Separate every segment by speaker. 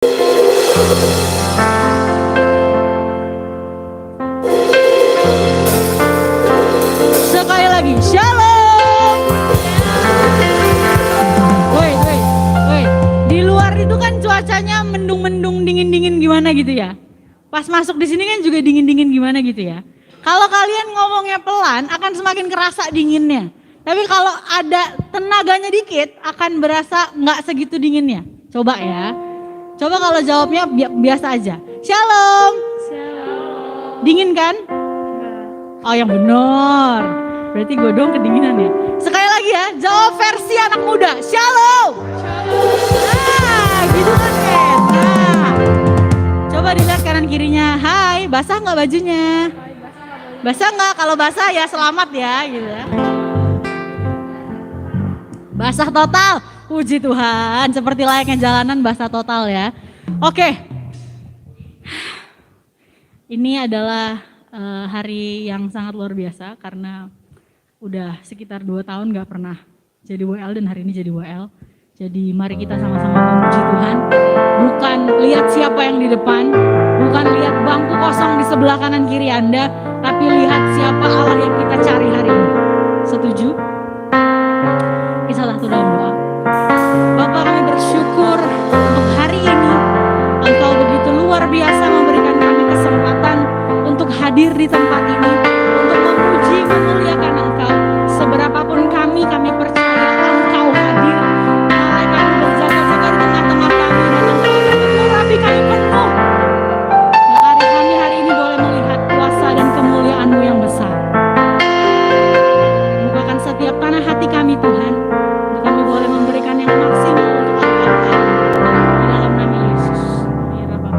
Speaker 1: Sekali lagi, shalom. Woi. Di luar itu kan cuacanya mendung-mendung, dingin-dingin gimana gitu ya. Pas masuk di sini kan juga dingin-dingin gimana gitu ya. Kalau kalian ngomongnya pelan akan semakin kerasa dinginnya. Tapi kalau ada tenaganya dikit akan berasa nggak segitu dinginnya. Coba ya. Coba kalau jawabnya biasa aja. Shalom. Dingin kan? Oh yang benar. Berarti gue dong kedinginan ya. Sekali lagi ya, jawab versi anak muda. Shalom. Nah, gitu kan Ken. Nah, coba dilihat kanan kirinya. Hai, basah nggak bajunya? Basah nggak? Kalau basah ya selamat ya, gitu ya. Basah total. Puji Tuhan. Seperti layaknya jalanan basah total ya. Oke. Ini adalah hari yang sangat luar biasa karena udah sekitar 2 tahun gak pernah jadi WL dan hari ini jadi WL. Jadi mari kita sama-sama memuji Tuhan. Bukan lihat siapa yang di depan, bukan lihat bangku kosong di sebelah kanan kiri Anda, tapi lihat siapa Allah yang kita cari hari ini. Setuju? Kita satu dalam doa. Bapak, kami bersyukur untuk hari ini. Engkau begitu luar biasa memberikan kami kesempatan untuk hadir di tempat ini, untuk memuji, memuliakan Engkau. Seberapapun kami percaya Engkau hadir. Malaikat berjaga-jaga di tengah-tengah kami dan Engkau mengurapi kami penuh. Kami hari ini boleh melihat kuasa dan kemuliaan-Mu yang besar. Bukakan setiap tanah hati kami Tuhan, untuk kami boleh memberikan yang maksimal untuk Engkau. Di dalam nama Yesus. Ya Rabbah.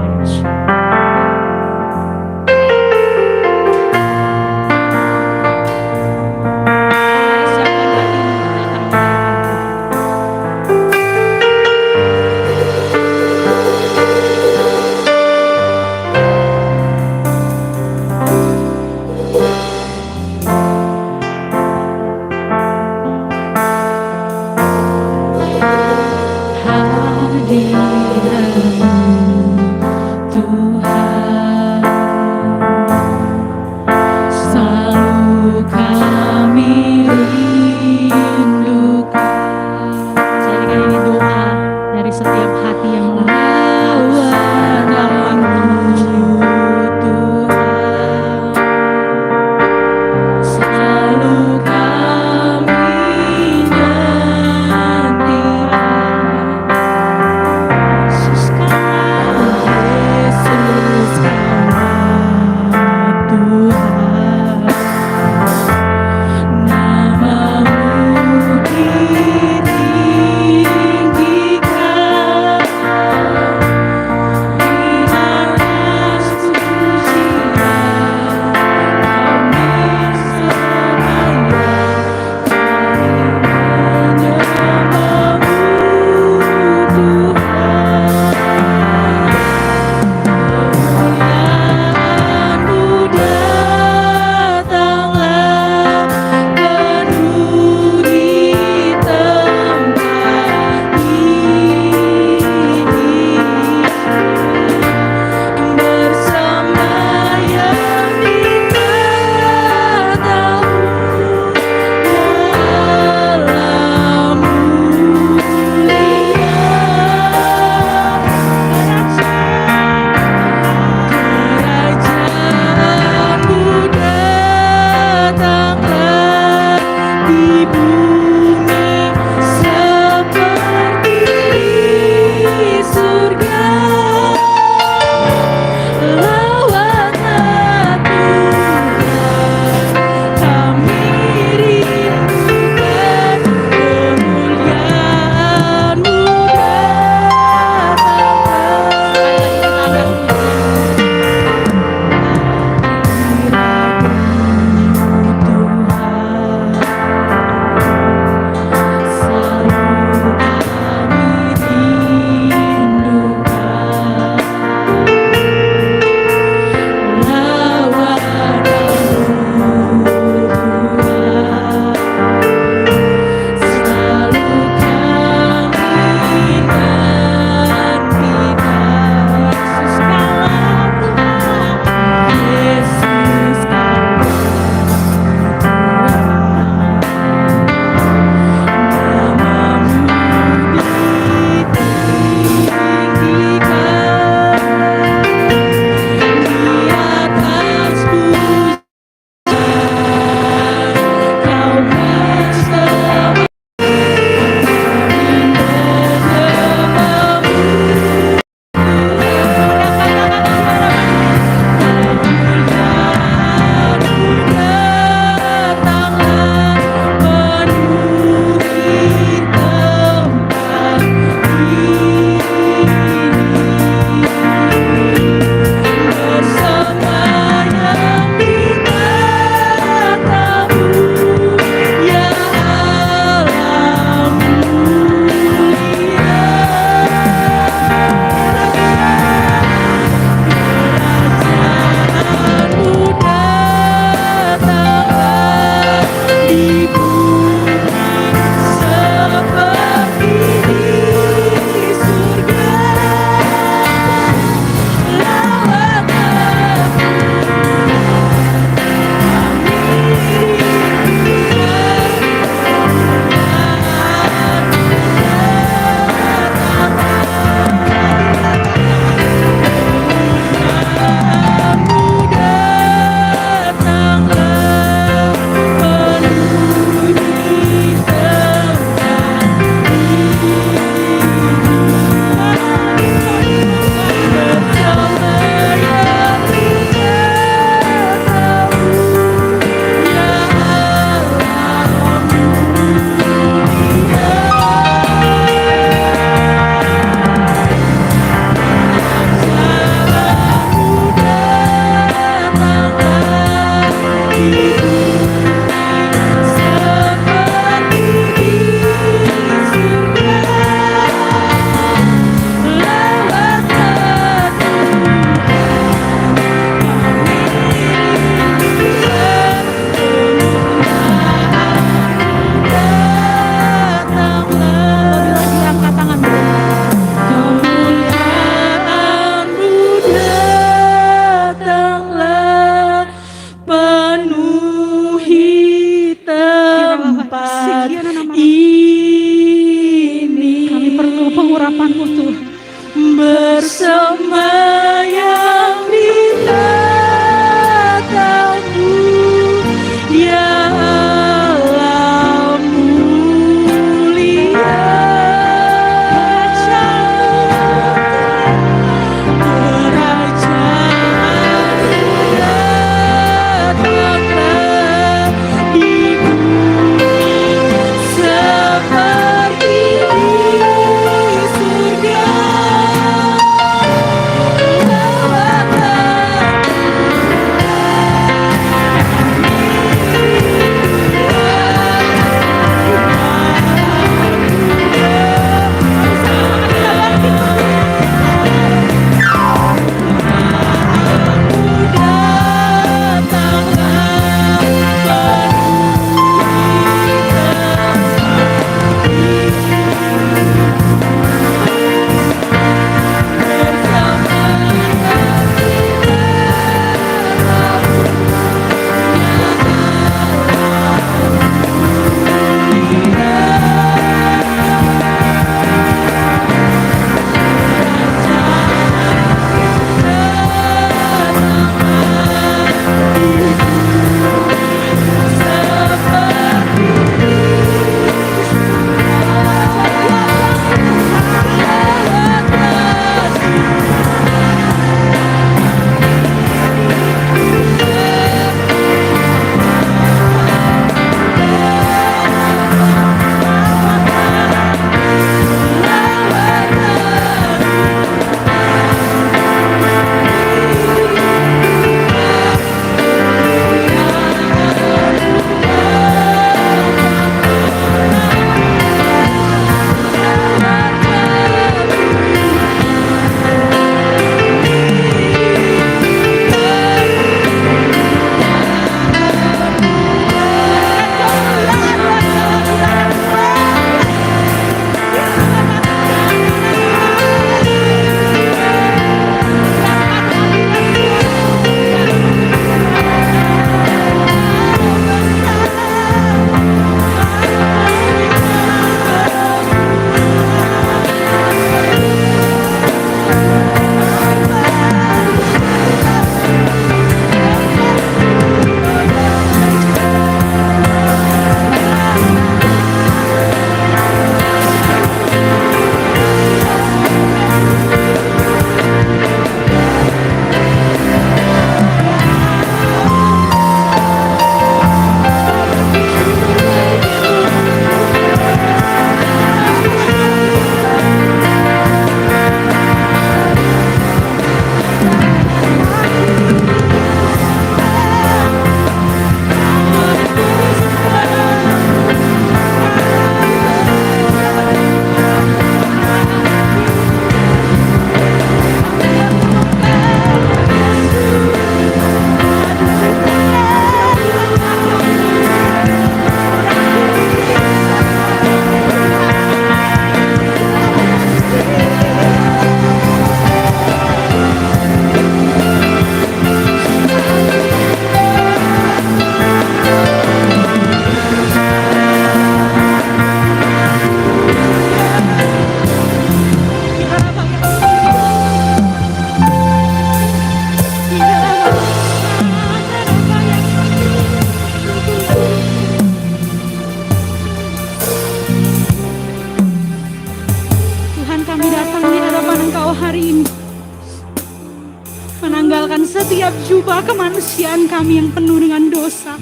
Speaker 1: setiap jubah kemanusiaan kami yang penuh dengan dosa.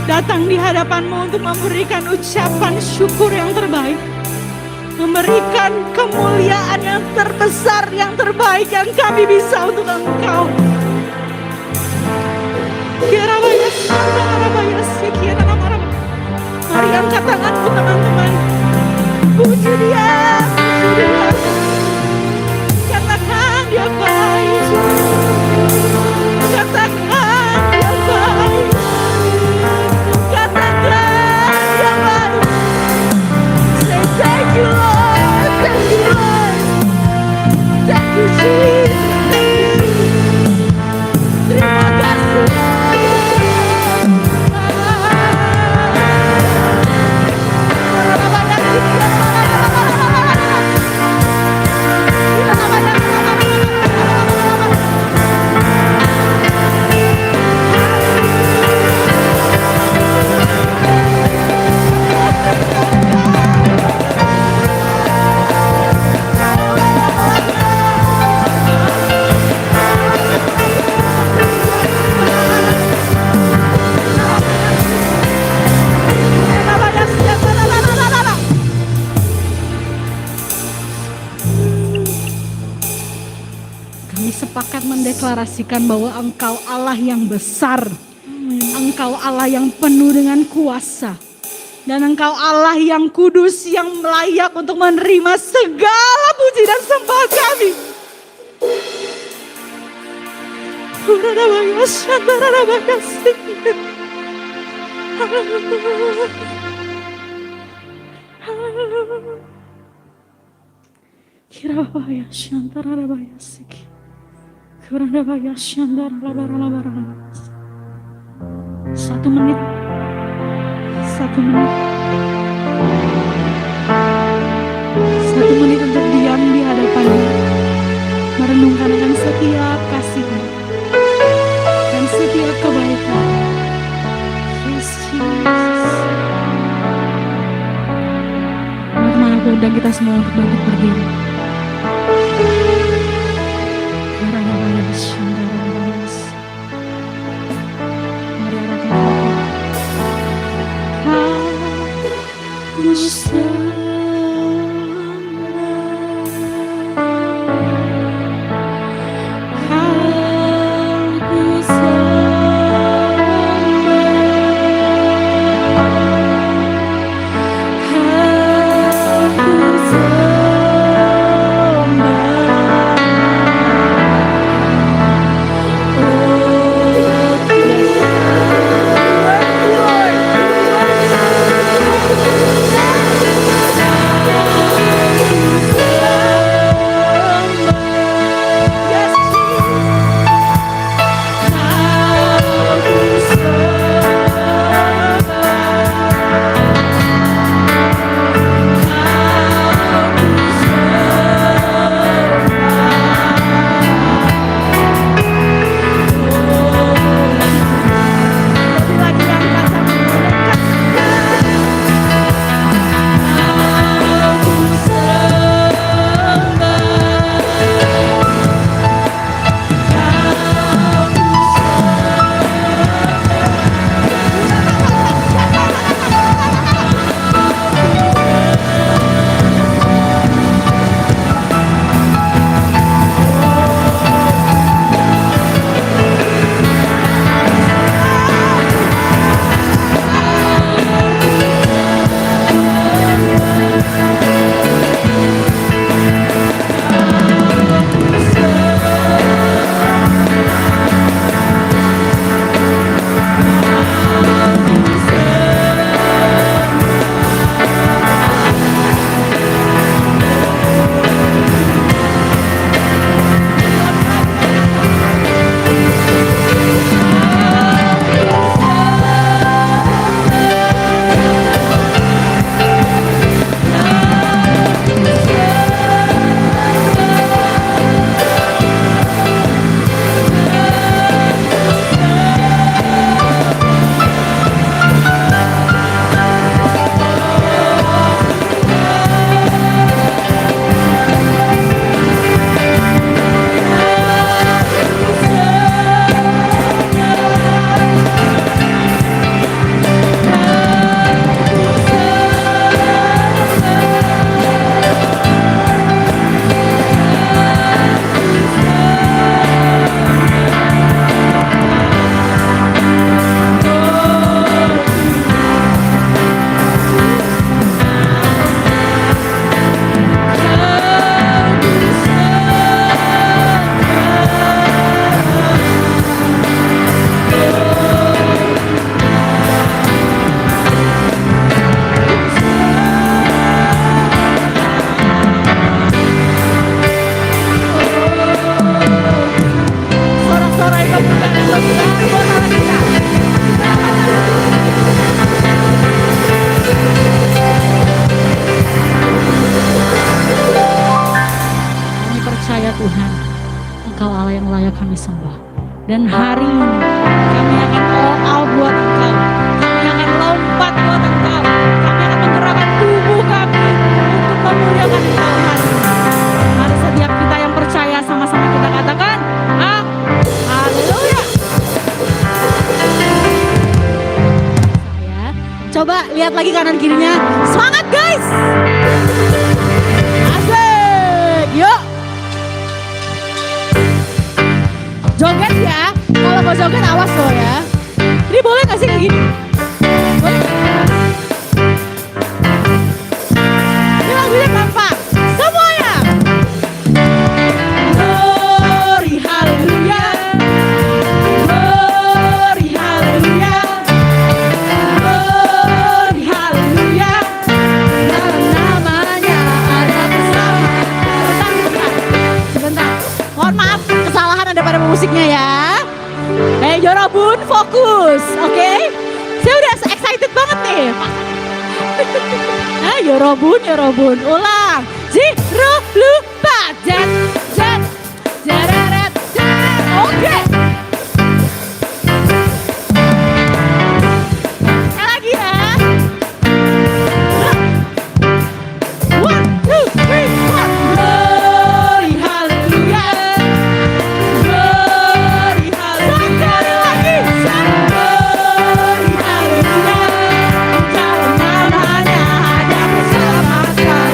Speaker 1: Datang di hadapan-Mu untuk memberikan ucapan syukur yang terbaik. Memberikan kemuliaan yang terbesar, yang terbaik yang kami bisa untuk Engkau. Mari angkat tanganmu teman-teman. Puji Dia, puji Dia. Katakan Dia baik. Katakan Dia baik. Katakan Dia baik. Say thank you Lord, thank you Lord. Thank you Jesus, thank you. Terima kasih. Sepakat mendeklarasikan bahwa Engkau Allah yang besar, Engkau Allah yang penuh dengan kuasa, dan Engkau Allah yang kudus, yang layak untuk menerima segala puji dan sembah kami. Kirabaya Shantara Rabaya Siki. Satu menit. Satu menit untuk diam di hadapan-Nya, merenungkan akan setiap kasih-Nya dan setiap kebaikan. Yes, Jesus. Teman-teman, aku undang kita semua untuk bangkit berdiri. ya Tuhan, Engkau Allah yang layak kami sembah. Dan hari ini kami akan all out buat Engkau. Kami akan lompat buat Engkau. Kami akan menggerakkan tubuh kami untuk memuliakan Engkau hari ini. Mari setiap kita yang percaya sama-sama kita katakan, haleluya. Coba lihat lagi kanan kirinya. Semangat guys. Asik. Yuk. Joget ya. Kalau mau joget awas loh ya. Ini boleh gak sih kayak gini? Boleh? Ini lagunya tanpa. Semuanya. Glory hallelujah. Glory hallelujah. Glory hallelujah. Dalam namanya ada bersama. Sebentar. Mohon maaf, kesalahan ada pada musiknya ya. Yorobun fokus, oke? Saya udah excited banget nih. Yorobun, ulang. Zero lupa, jet, jararat, oke. Lagi ya. 1, 2, 3, 4. Glory hallelujah. Glory hallelujah. Glory hallelujah. Dalam namanya ada keselamatan.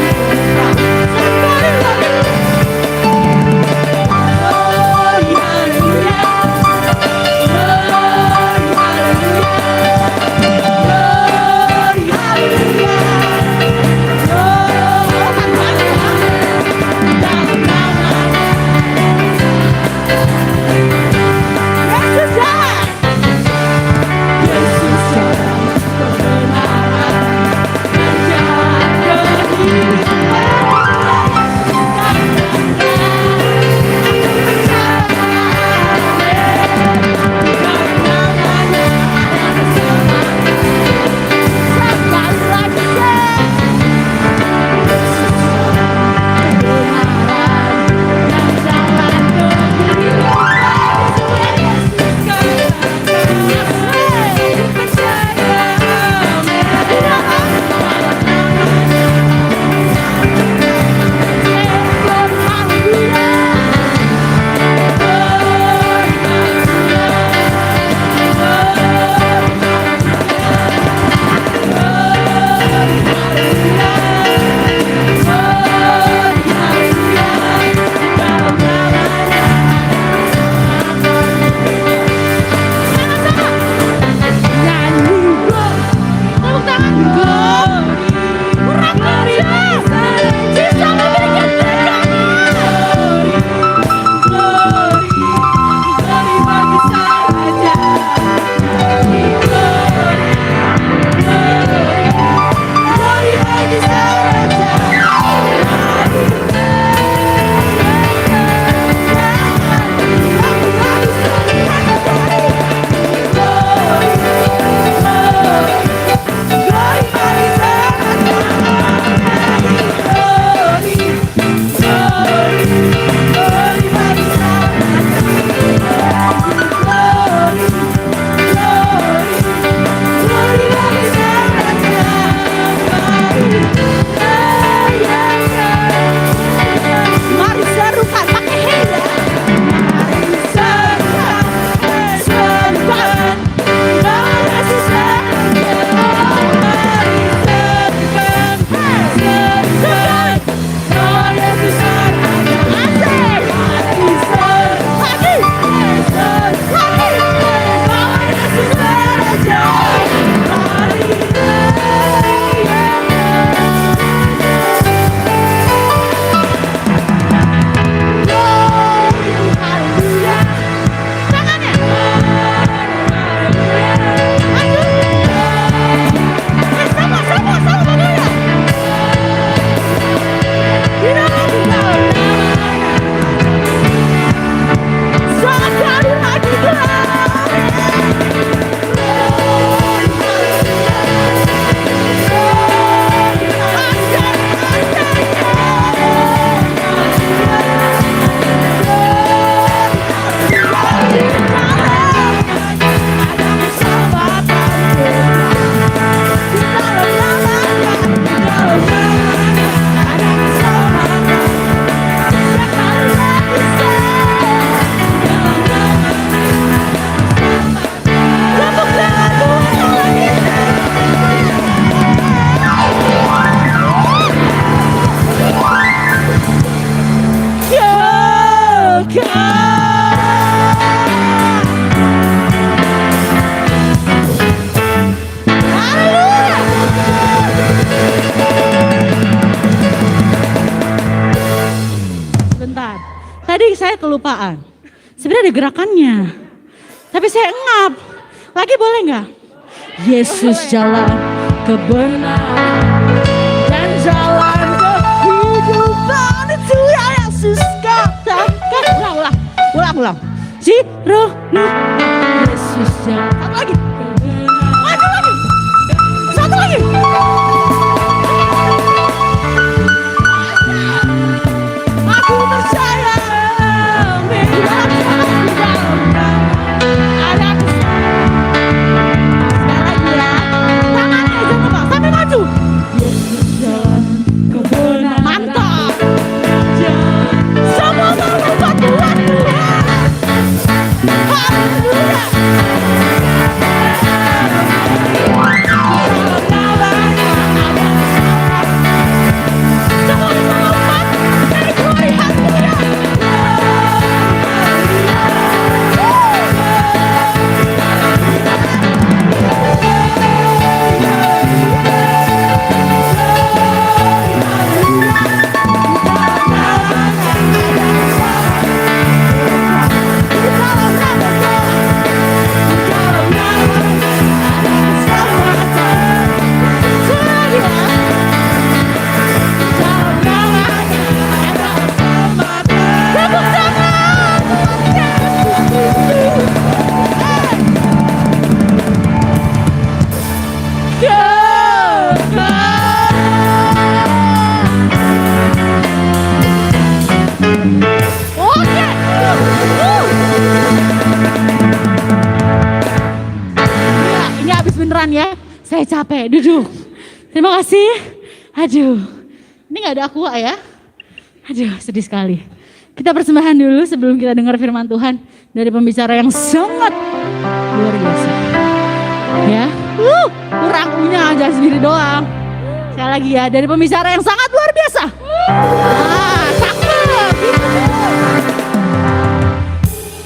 Speaker 1: Sekali lagi. tadi saya kelupaan. Sebenarnya ada gerakannya. Tapi saya ngap. Lagi boleh nggak? Yesus jalan kebenaran dan jalan kehidupan itu ya Yesus katakan. Ulang. Yesus jalan. Satu lagi. Maju lagi. Satu lagi. Aku percaya. Mantap. Semua berbuat Tuhan. Haleluya. Ya, saya capek, duduk. Terima kasih. Aduh, ini gak ada aqua ya. Aduh, sedih sekali. Kita persembahan dulu sebelum kita dengar firman Tuhan dari pembicara yang sangat luar biasa. Ya, kurang punya aja sendiri doang. Sekali lagi ya, dari pembicara yang sangat luar biasa. Cakep.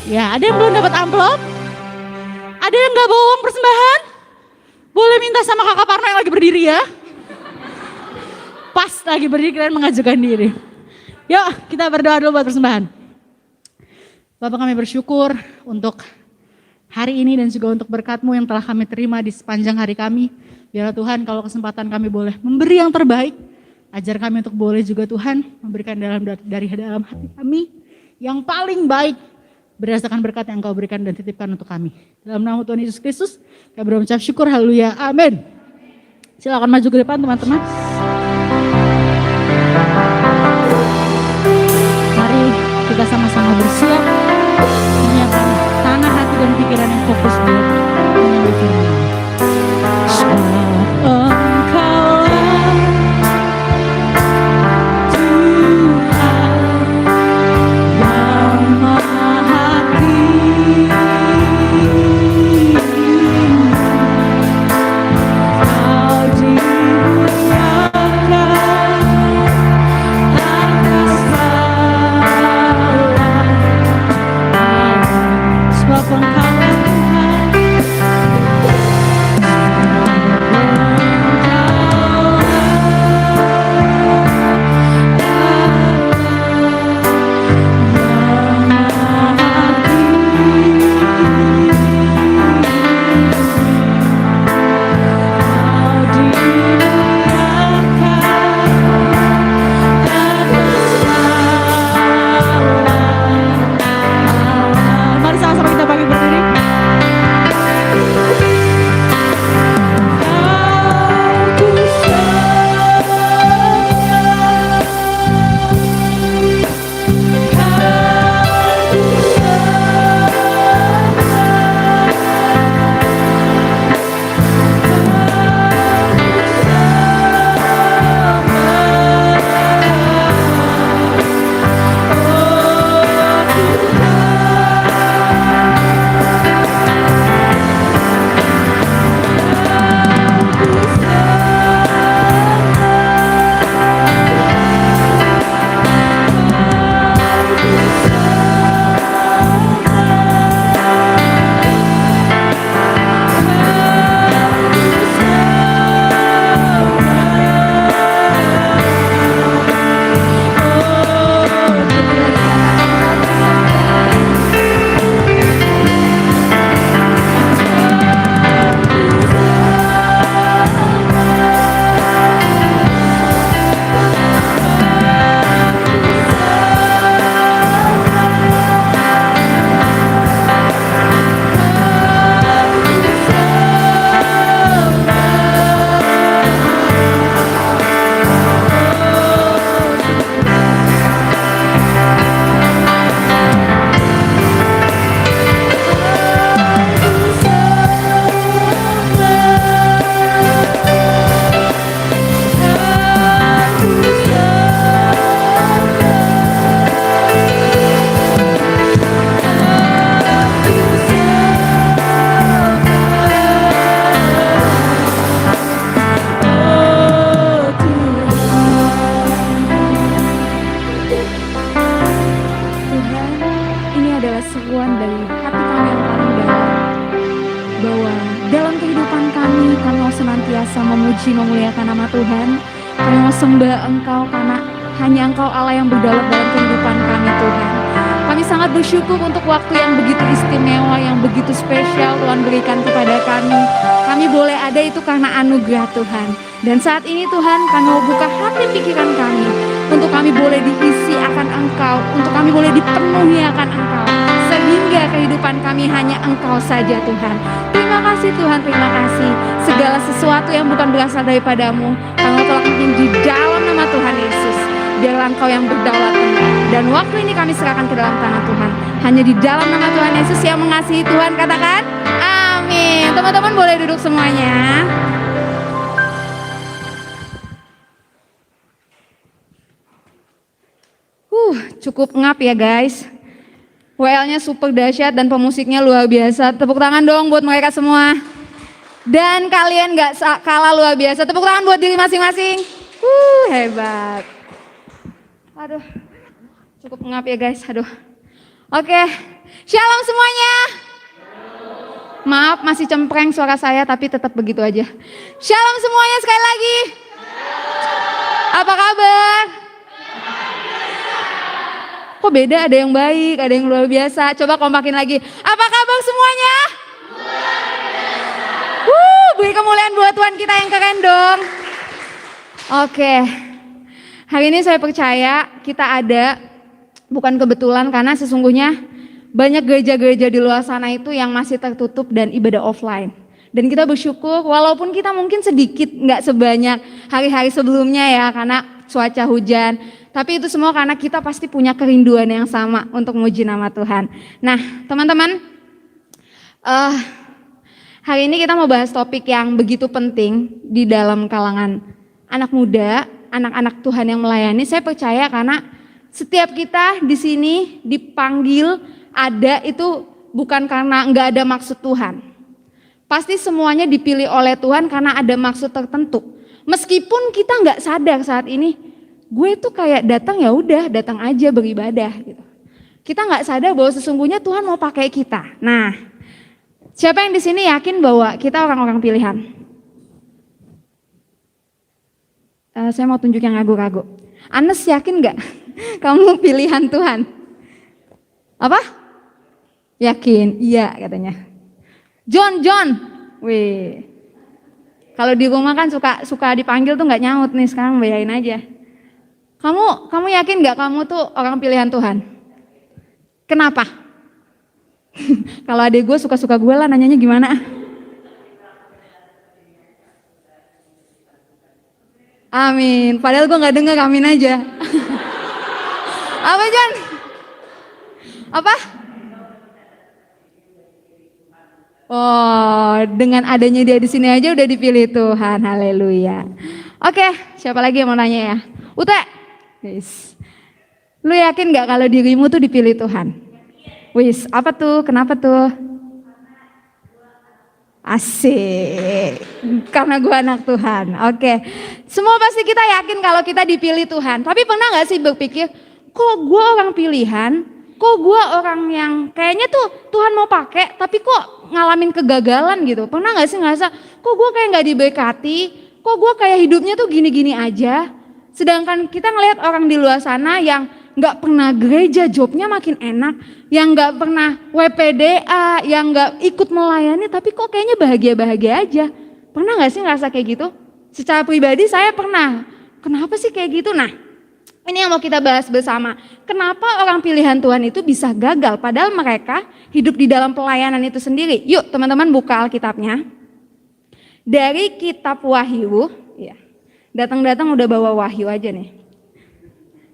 Speaker 1: Ya, ada yang belum dapat amplop? Ada yang gak bawa uang persembahan? Boleh minta sama kakak Parno yang lagi berdiri ya. Pas lagi berdiri kalian mengajukan diri. Yuk kita berdoa dulu buat persembahan. Bapak kami bersyukur untuk hari ini dan juga untuk berkat-Mu yang telah kami terima di sepanjang hari kami. Biarlah Tuhan kalau kesempatan kami boleh memberi yang terbaik. Ajar kami untuk boleh juga Tuhan memberikan dari dalam hati kami yang paling baik. Berdasarkan berkat yang Engkau berikan dan titipkan untuk kami. Dalam nama Tuhan Yesus Kristus, kami berucap syukur, haleluya, amin. Silakan maju ke depan teman-teman. Mari kita sama-sama bersiap menyiapkan tangan, hati dan pikiran yang fokus buat menyambut firman.
Speaker 2: adalah seruan dari hati kami yang paling dalam, bahwa dalam kehidupan kami mau senantiasa memuji memuliakan nama Tuhan. Kami mau sembah Engkau karena hanya Engkau Allah yang berdaulat dalam kehidupan kami Tuhan. Kami sangat bersyukur untuk waktu yang begitu istimewa, yang begitu spesial Tuhan berikan kepada kami. Kami boleh ada itu karena anugerah Tuhan. Dan saat ini Tuhan, kami mau buka hati pikiran kami untuk kami boleh diisi akan Engkau, untuk kami boleh dipenuhi akan Engkau, sehingga kehidupan kami hanya Engkau saja Tuhan. Terima kasih Tuhan, terima kasih. Segala sesuatu yang bukan berasal daripadamu, kami tolak di dalam nama Tuhan Yesus. Biarlah Engkau yang berdaulat penuh. Dan waktu ini kami serahkan ke dalam tangan Tuhan. Hanya di dalam nama Tuhan Yesus yang mengasihi Tuhan, katakan amin. Teman-teman boleh duduk semuanya. Cukup ngap ya guys. WL-nya super dahsyat dan pemusiknya luar biasa. Tepuk tangan dong buat mereka semua. Dan kalian gak kalah luar biasa. Tepuk tangan buat diri masing-masing. Hebat. Aduh, cukup ngap ya guys. Aduh. Oke, shalom semuanya. Maaf masih cempreng suara saya tapi tetap begitu aja. Shalom semuanya sekali lagi. Apa kabar? Kok beda, ada yang baik, ada yang luar biasa. Coba kompakin lagi. Apa kabar semuanya? Beri kemuliaan buat Tuhan kita yang keren dong. Oke. Hari ini saya percaya kita ada bukan kebetulan, karena sesungguhnya banyak gereja-gereja di luar sana itu yang masih tertutup dan ibadah offline. Dan kita bersyukur walaupun kita mungkin sedikit gak sebanyak hari-hari sebelumnya ya, karena cuaca hujan. Tapi itu semua karena kita pasti punya kerinduan yang sama untuk memuji nama Tuhan. Nah teman-teman, hari ini kita mau bahas topik yang begitu penting di dalam kalangan anak muda, anak-anak Tuhan yang melayani. Saya percaya karena setiap kita di sini dipanggil ada itu bukan karena nggak ada maksud Tuhan. Pasti semuanya dipilih oleh Tuhan karena ada maksud tertentu. Meskipun kita nggak sadar saat ini, gue tuh kayak datang ya udah datang aja beribadah gitu. Kita nggak sadar bahwa sesungguhnya Tuhan mau pakai kita. Nah, siapa yang di sini yakin bahwa kita orang-orang pilihan? Saya mau tunjuk yang ragu-ragu. Anes yakin nggak kamu pilihan Tuhan? Apa? Yakin? Iya katanya. John, wih. Kalau di rumah kan suka dipanggil tuh nggak nyaut nih, sekarang bayain aja. Kamu yakin nggak kamu tuh orang pilihan Tuhan? Kenapa? Kalau adik gue suka-suka gue lah nanyanya gimana? Amin. Padahal gue nggak dengar, amin aja. Apa John? Apa? Oh, dengan adanya dia di sini aja udah dipilih Tuhan. Haleluya. Oke, siapa lagi yang mau nanya ya? Ute, guys, lu yakin nggak kalau dirimu tuh dipilih Tuhan? Wis, apa tuh? Kenapa tuh? Asik, karena gue anak Tuhan. Oke, semua pasti kita yakin kalau kita dipilih Tuhan. Tapi pernah nggak sih berpikir, kok gue orang pilihan? Kok gue orang yang kayaknya tuh Tuhan mau pakai, tapi kok ngalamin kegagalan gitu? Pernah nggak sih ngerasa, kok gue kayak nggak diberkati? Kok gue kayak hidupnya tuh gini-gini aja? Sedangkan kita ngelihat orang di luar sana yang nggak pernah gereja, jobnya makin enak, yang nggak pernah WPDA, yang nggak ikut melayani, tapi kok kayaknya bahagia-bahagia aja. Pernah nggak sih ngerasa kayak gitu? Secara pribadi saya pernah. Kenapa sih kayak gitu? Nah, ini yang mau kita bahas bersama. Kenapa orang pilihan Tuhan itu bisa gagal padahal mereka hidup di dalam pelayanan itu sendiri? Yuk teman-teman buka Alkitabnya. Dari kitab Wahyu, ya. Datang-datang udah bawa Wahyu aja nih.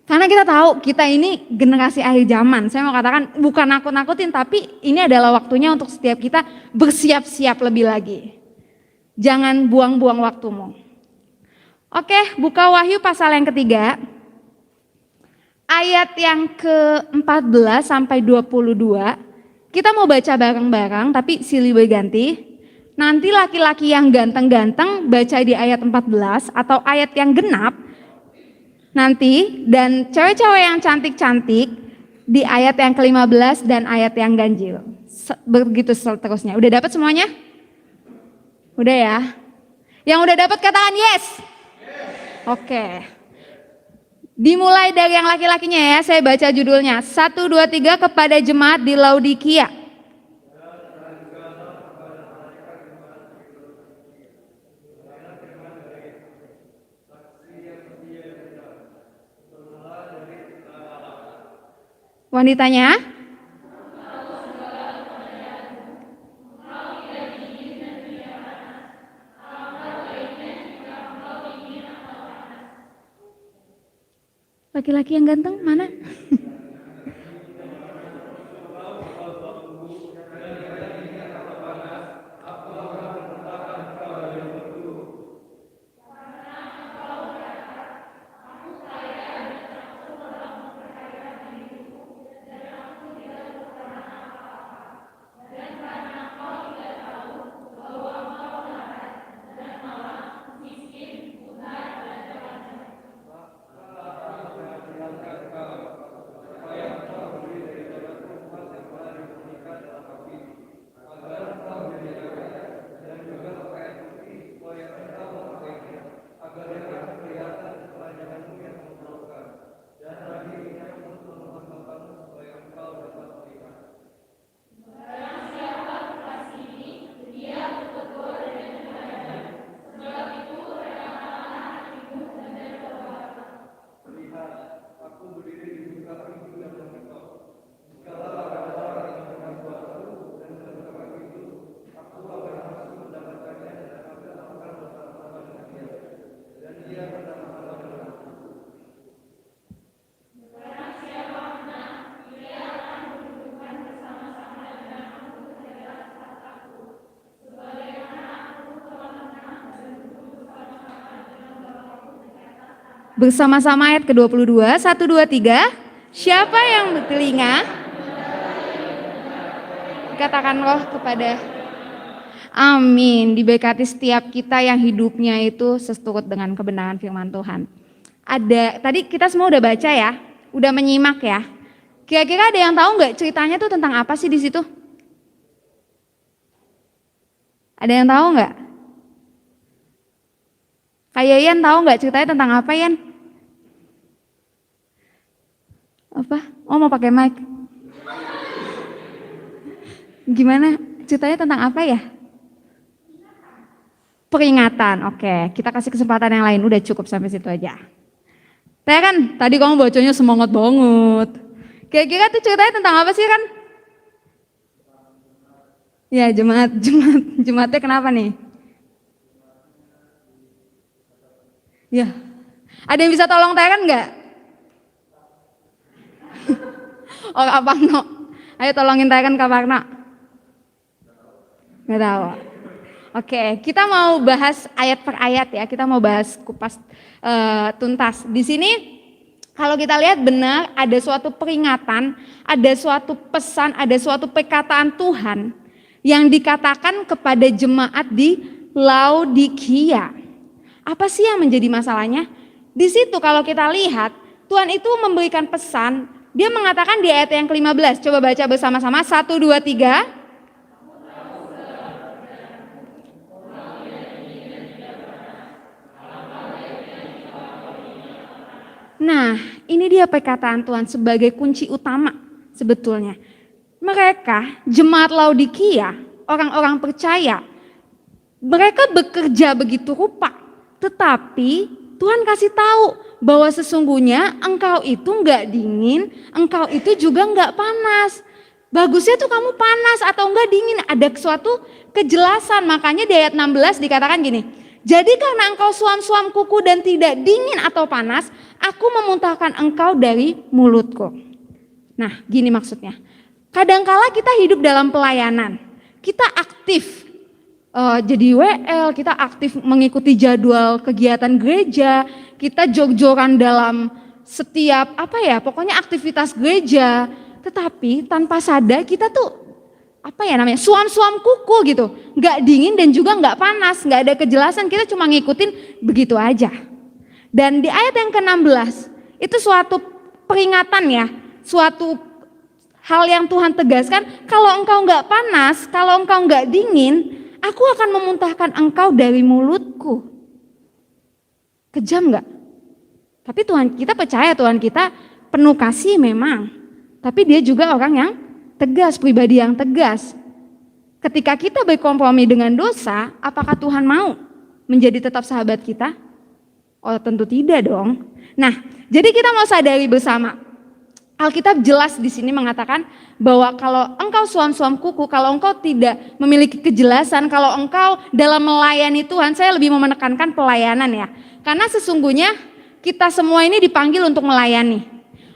Speaker 2: Karena kita tahu kita ini generasi akhir zaman. Saya mau katakan bukan nakut-nakutin, tapi ini adalah waktunya untuk setiap kita bersiap-siap lebih lagi. Jangan buang-buang waktumu. Oke, buka Wahyu pasal yang ketiga. Ayat yang ke-14 sampai 22, kita mau baca bareng-bareng tapi silih berganti. Nanti laki-laki yang ganteng-ganteng baca di ayat 14 atau ayat yang genap nanti, dan cewek-cewek yang cantik-cantik di ayat yang ke-15 dan ayat yang ganjil. Begitu seterusnya. Udah dapat semuanya? Udah ya? Yang udah dapat katakan yes. Oke. Dimulai dari yang laki-lakinya ya, saya baca judulnya. 1, 2, 3 kepada jemaat di Laodikia. Wanitanya? Laki-laki yang ganteng mana? Bersama-sama ayat ke-22, 1, 2, 3. Siapa yang bertelinga? Katakan roh kepada. Amin. Diberkati setiap kita yang hidupnya itu seturut dengan kebenaran firman Tuhan. Tadi kita semua udah baca ya, udah menyimak ya. Kira-kira ada yang tahu nggak ceritanya tuh tentang apa sih di situ? Ada yang tahu nggak? Kayak Yan tahu nggak ceritanya tentang apa, Yan? Apa? Oh, mau pakai mic. Gimana? Ceritanya tentang apa ya? Peringatan. Oke, kita kasih kesempatan yang lain. Udah cukup sampai situ aja. Kan tadi kamu bacanya semangat banget. Kira-kira tuh ceritanya tentang apa sih kan? Ya, jemaatnya kenapa nih? Ya, ada yang bisa tolong Teren nggak? Oh, Kak Parno. Ayo tolongin Teren, Kak Parno. Nggak tahu. Oke, kita mau bahas ayat per ayat ya. Kita mau bahas kupas tuntas. Di sini kalau kita lihat benar ada suatu peringatan, ada suatu pesan, ada suatu perkataan Tuhan yang dikatakan kepada jemaat di Laodikia. Apa sih yang menjadi masalahnya? Di situ kalau kita lihat, Tuhan itu memberikan pesan, dia mengatakan di ayat yang ke-15, coba baca bersama-sama, 1, 2, 3. Nah, ini dia perkataan Tuhan sebagai kunci utama sebetulnya. Mereka, jemaat Laodikia, orang-orang percaya, mereka bekerja begitu rupa. Tetapi Tuhan kasih tahu bahwa sesungguhnya engkau itu enggak dingin, engkau itu juga enggak panas. Bagusnya tuh kamu panas atau enggak dingin, ada suatu kejelasan. Makanya di ayat 16 dikatakan gini, jadi karena engkau suam-suam kuku dan tidak dingin atau panas, aku memuntahkan engkau dari mulutku. Nah, gini maksudnya. Kadangkala kita hidup dalam pelayanan, kita aktif. Jadi WL, kita aktif mengikuti jadwal kegiatan gereja, kita jog-jogan dalam setiap pokoknya aktivitas gereja. Tetapi tanpa sadar kita tuh suam-suam kuku gitu, nggak dingin dan juga nggak panas, nggak ada kejelasan, kita cuma ngikutin begitu aja. Dan di ayat yang ke-16 itu suatu peringatan ya, suatu hal yang Tuhan tegaskan, kalau engkau nggak panas, kalau engkau nggak dingin, aku akan memuntahkan engkau dari mulutku. Kejam nggak? Tapi Tuhan kita percaya, Tuhan kita penuh kasih memang. Tapi dia juga orang yang tegas, pribadi yang tegas. Ketika kita berkompromi dengan dosa, apakah Tuhan mau menjadi tetap sahabat kita? Oh tentu tidak dong. Nah, jadi kita mau sadari bersama. Alkitab jelas di sini mengatakan bahwa kalau engkau suam-suam kuku, kalau engkau tidak memiliki kejelasan, kalau engkau dalam melayani Tuhan, saya lebih mau menekankan pelayanan ya. Karena sesungguhnya kita semua ini dipanggil untuk melayani.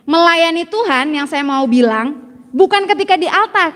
Speaker 2: Melayani Tuhan yang saya mau bilang bukan ketika di altar.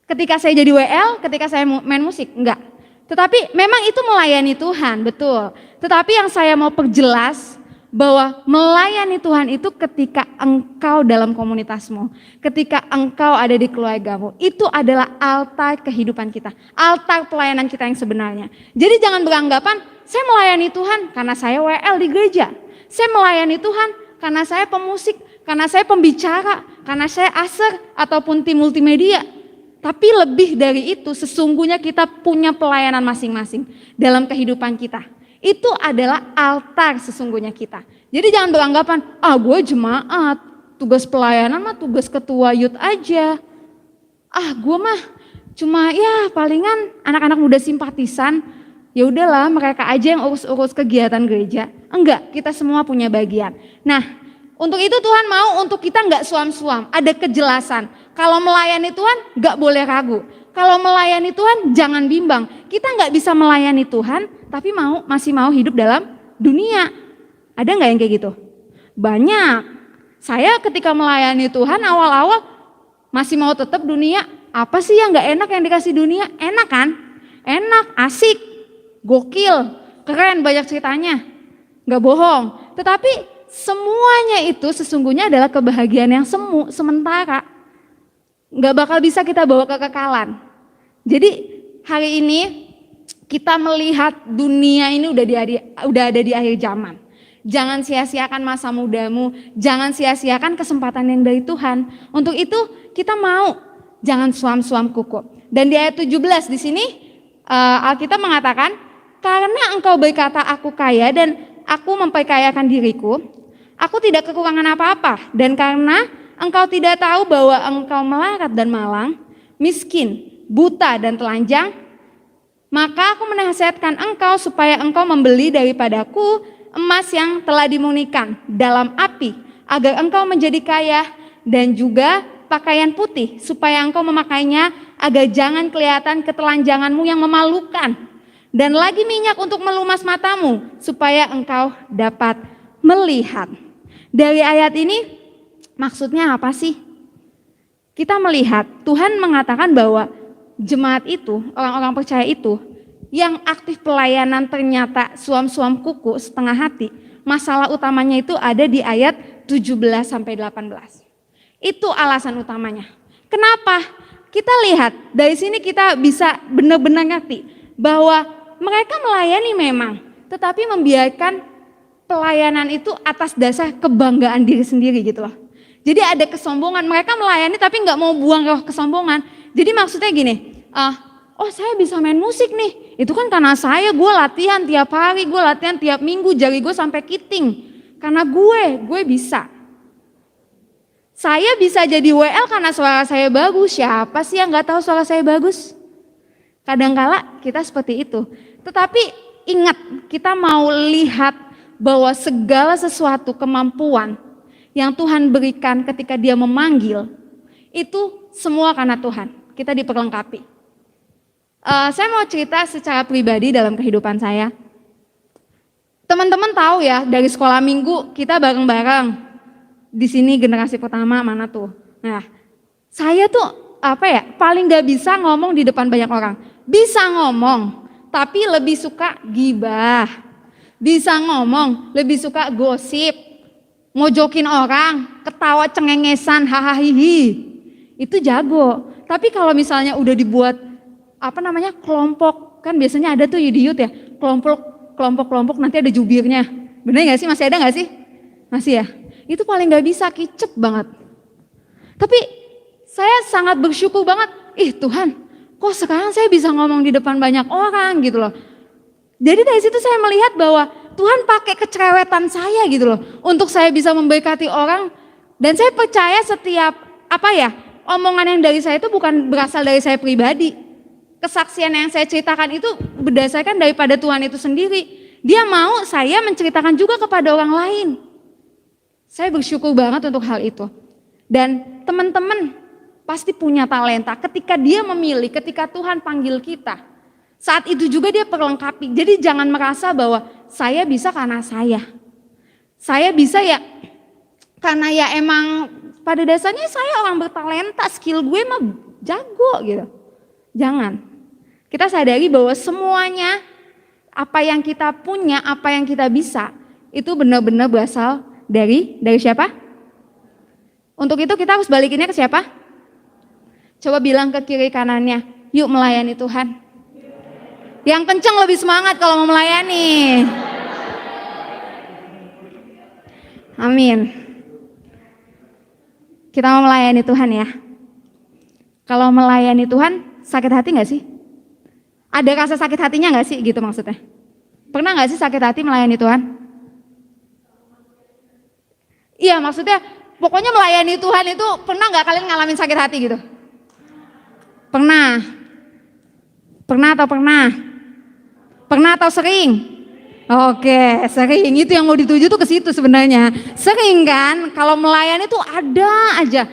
Speaker 2: Ketika saya jadi WL, ketika saya main musik, enggak. Tetapi memang itu melayani Tuhan, betul. Tetapi yang saya mau perjelas bahwa melayani Tuhan itu ketika engkau dalam komunitasmu, ketika engkau ada di keluargamu, itu adalah altar kehidupan kita, altar pelayanan kita yang sebenarnya. Jadi jangan beranggapan saya melayani Tuhan karena saya WL di gereja, saya melayani Tuhan karena saya pemusik, karena saya pembicara, karena saya aser ataupun tim multimedia. Tapi lebih dari itu, sesungguhnya kita punya pelayanan masing-masing dalam kehidupan kita. Itu adalah altar sesungguhnya kita. Jadi jangan beranggapan, gue jemaat, tugas pelayanan mah tugas ketua youth aja. Gue mah cuma ya palingan anak-anak muda simpatisan. Ya udahlah mereka aja yang urus-urus kegiatan gereja. Enggak, kita semua punya bagian. Nah, untuk itu Tuhan mau untuk kita enggak suam-suam, ada kejelasan. Kalau melayani Tuhan enggak boleh ragu. Kalau melayani Tuhan jangan bimbang. Kita enggak bisa melayani Tuhan tapi masih mau hidup dalam dunia. Ada enggak yang kayak gitu? Banyak. Saya ketika melayani Tuhan awal-awal masih mau tetap dunia. Apa sih yang enggak enak yang dikasih dunia? Enak kan? Enak, asik, gokil, keren, banyak ceritanya. Enggak bohong. Tetapi semuanya itu sesungguhnya adalah kebahagiaan yang semu, sementara. Enggak bakal bisa kita bawa kekekalan. Jadi hari ini kita melihat dunia ini udah ada di akhir zaman. Jangan sia-siakan masa mudamu, jangan sia-siakan kesempatan yang dari Tuhan. Untuk itu kita mau jangan suam-suam kuku. Dan di ayat 17 di sini Alkitab mengatakan, karena engkau berkata aku kaya dan aku memperkayakan diriku, aku tidak kekurangan apa-apa. Dan karena engkau tidak tahu bahwa engkau melarat dan malang, miskin, buta dan telanjang, maka aku menasihatkan engkau supaya engkau membeli daripadaku emas yang telah dimurnikan dalam api, agar engkau menjadi kaya, dan juga pakaian putih supaya engkau memakainya, agar jangan kelihatan ketelanjanganmu yang memalukan, dan lagi minyak untuk melumas matamu supaya engkau dapat melihat. Dari ayat ini maksudnya apa sih? Kita melihat Tuhan mengatakan bahwa jemaat itu, orang-orang percaya itu, yang aktif pelayanan ternyata suam-suam kuku setengah hati. Masalah utamanya itu ada di ayat 17 sampai 18. Itu alasan utamanya. Kenapa? Kita lihat dari sini kita bisa benar-benar ngerti bahwa mereka melayani memang, tetapi membiarkan pelayanan itu atas dasar kebanggaan diri sendiri gitu loh. Jadi ada kesombongan, mereka melayani tapi nggak mau buang roh kesombongan. Jadi maksudnya gini, saya bisa main musik nih, itu kan karena gue latihan tiap hari, gue latihan tiap minggu, jari gue sampai kiting. Karena gue bisa. Saya bisa jadi WL karena suara saya bagus, siapa sih yang gak tahu suara saya bagus? Kadangkala kita seperti itu. Tetapi ingat, kita mau lihat bahwa segala sesuatu kemampuan yang Tuhan berikan ketika dia memanggil, itu semua karena Tuhan, kita diperlengkapi. Saya mau cerita secara pribadi dalam kehidupan saya. Teman-teman tahu ya, dari sekolah minggu kita bareng-bareng. Di sini generasi pertama mana tuh. Nah, saya tuh paling gak bisa ngomong di depan banyak orang. Bisa ngomong, tapi lebih suka gibah. Bisa ngomong, lebih suka gosip, mojokin orang, ketawa cengengesan, hahaha. Itu jago. Tapi kalau misalnya udah dibuat kelompok, kan biasanya ada tuh di youth ya, kelompok nanti ada jubirnya. Bener gak sih? Masih ada gak sih? Masih ya? Itu paling gak bisa, kicep banget. Tapi saya sangat bersyukur banget. Ih Tuhan, kok sekarang saya bisa ngomong di depan banyak orang gitu loh. Jadi dari situ saya melihat bahwa Tuhan pakai kecerewetan saya gitu loh untuk saya bisa memberkati orang, dan saya percaya setiap omongan yang dari saya itu bukan berasal dari saya pribadi. Kesaksian yang saya ceritakan itu berdasarkan daripada Tuhan itu sendiri. Dia mau saya menceritakan juga kepada orang lain. Saya bersyukur banget untuk hal itu. Dan teman-teman pasti punya talenta ketika dia memilih, ketika Tuhan panggil kita. Saat itu juga dia perlengkapi. Jadi jangan merasa bahwa saya bisa karena saya bisa ya karena ya emang pada dasarnya saya orang bertalenta, skill gue mah jago gitu. Jangan. Kita sadari bahwa semuanya apa yang kita punya, apa yang kita bisa itu benar-benar berasal dari siapa? Untuk itu kita harus balikinnya ke siapa? Coba bilang ke kiri kanannya, yuk melayani Tuhan. Yang kenceng lebih semangat kalau mau melayani. Amin. Kita mau melayani Tuhan ya. Kalau melayani Tuhan sakit hati gak sih? Ada rasa sakit hatinya gak sih gitu maksudnya? Pernah gak sih sakit hati melayani Tuhan? Iya maksudnya pokoknya melayani Tuhan itu pernah gak kalian ngalamin sakit hati gitu? Pernah? Pernah atau pernah? Pernah atau sering? Oke, sering. Itu yang mau dituju tuh ke situ sebenarnya. Sering kan? Kalau melayani tuh ada aja.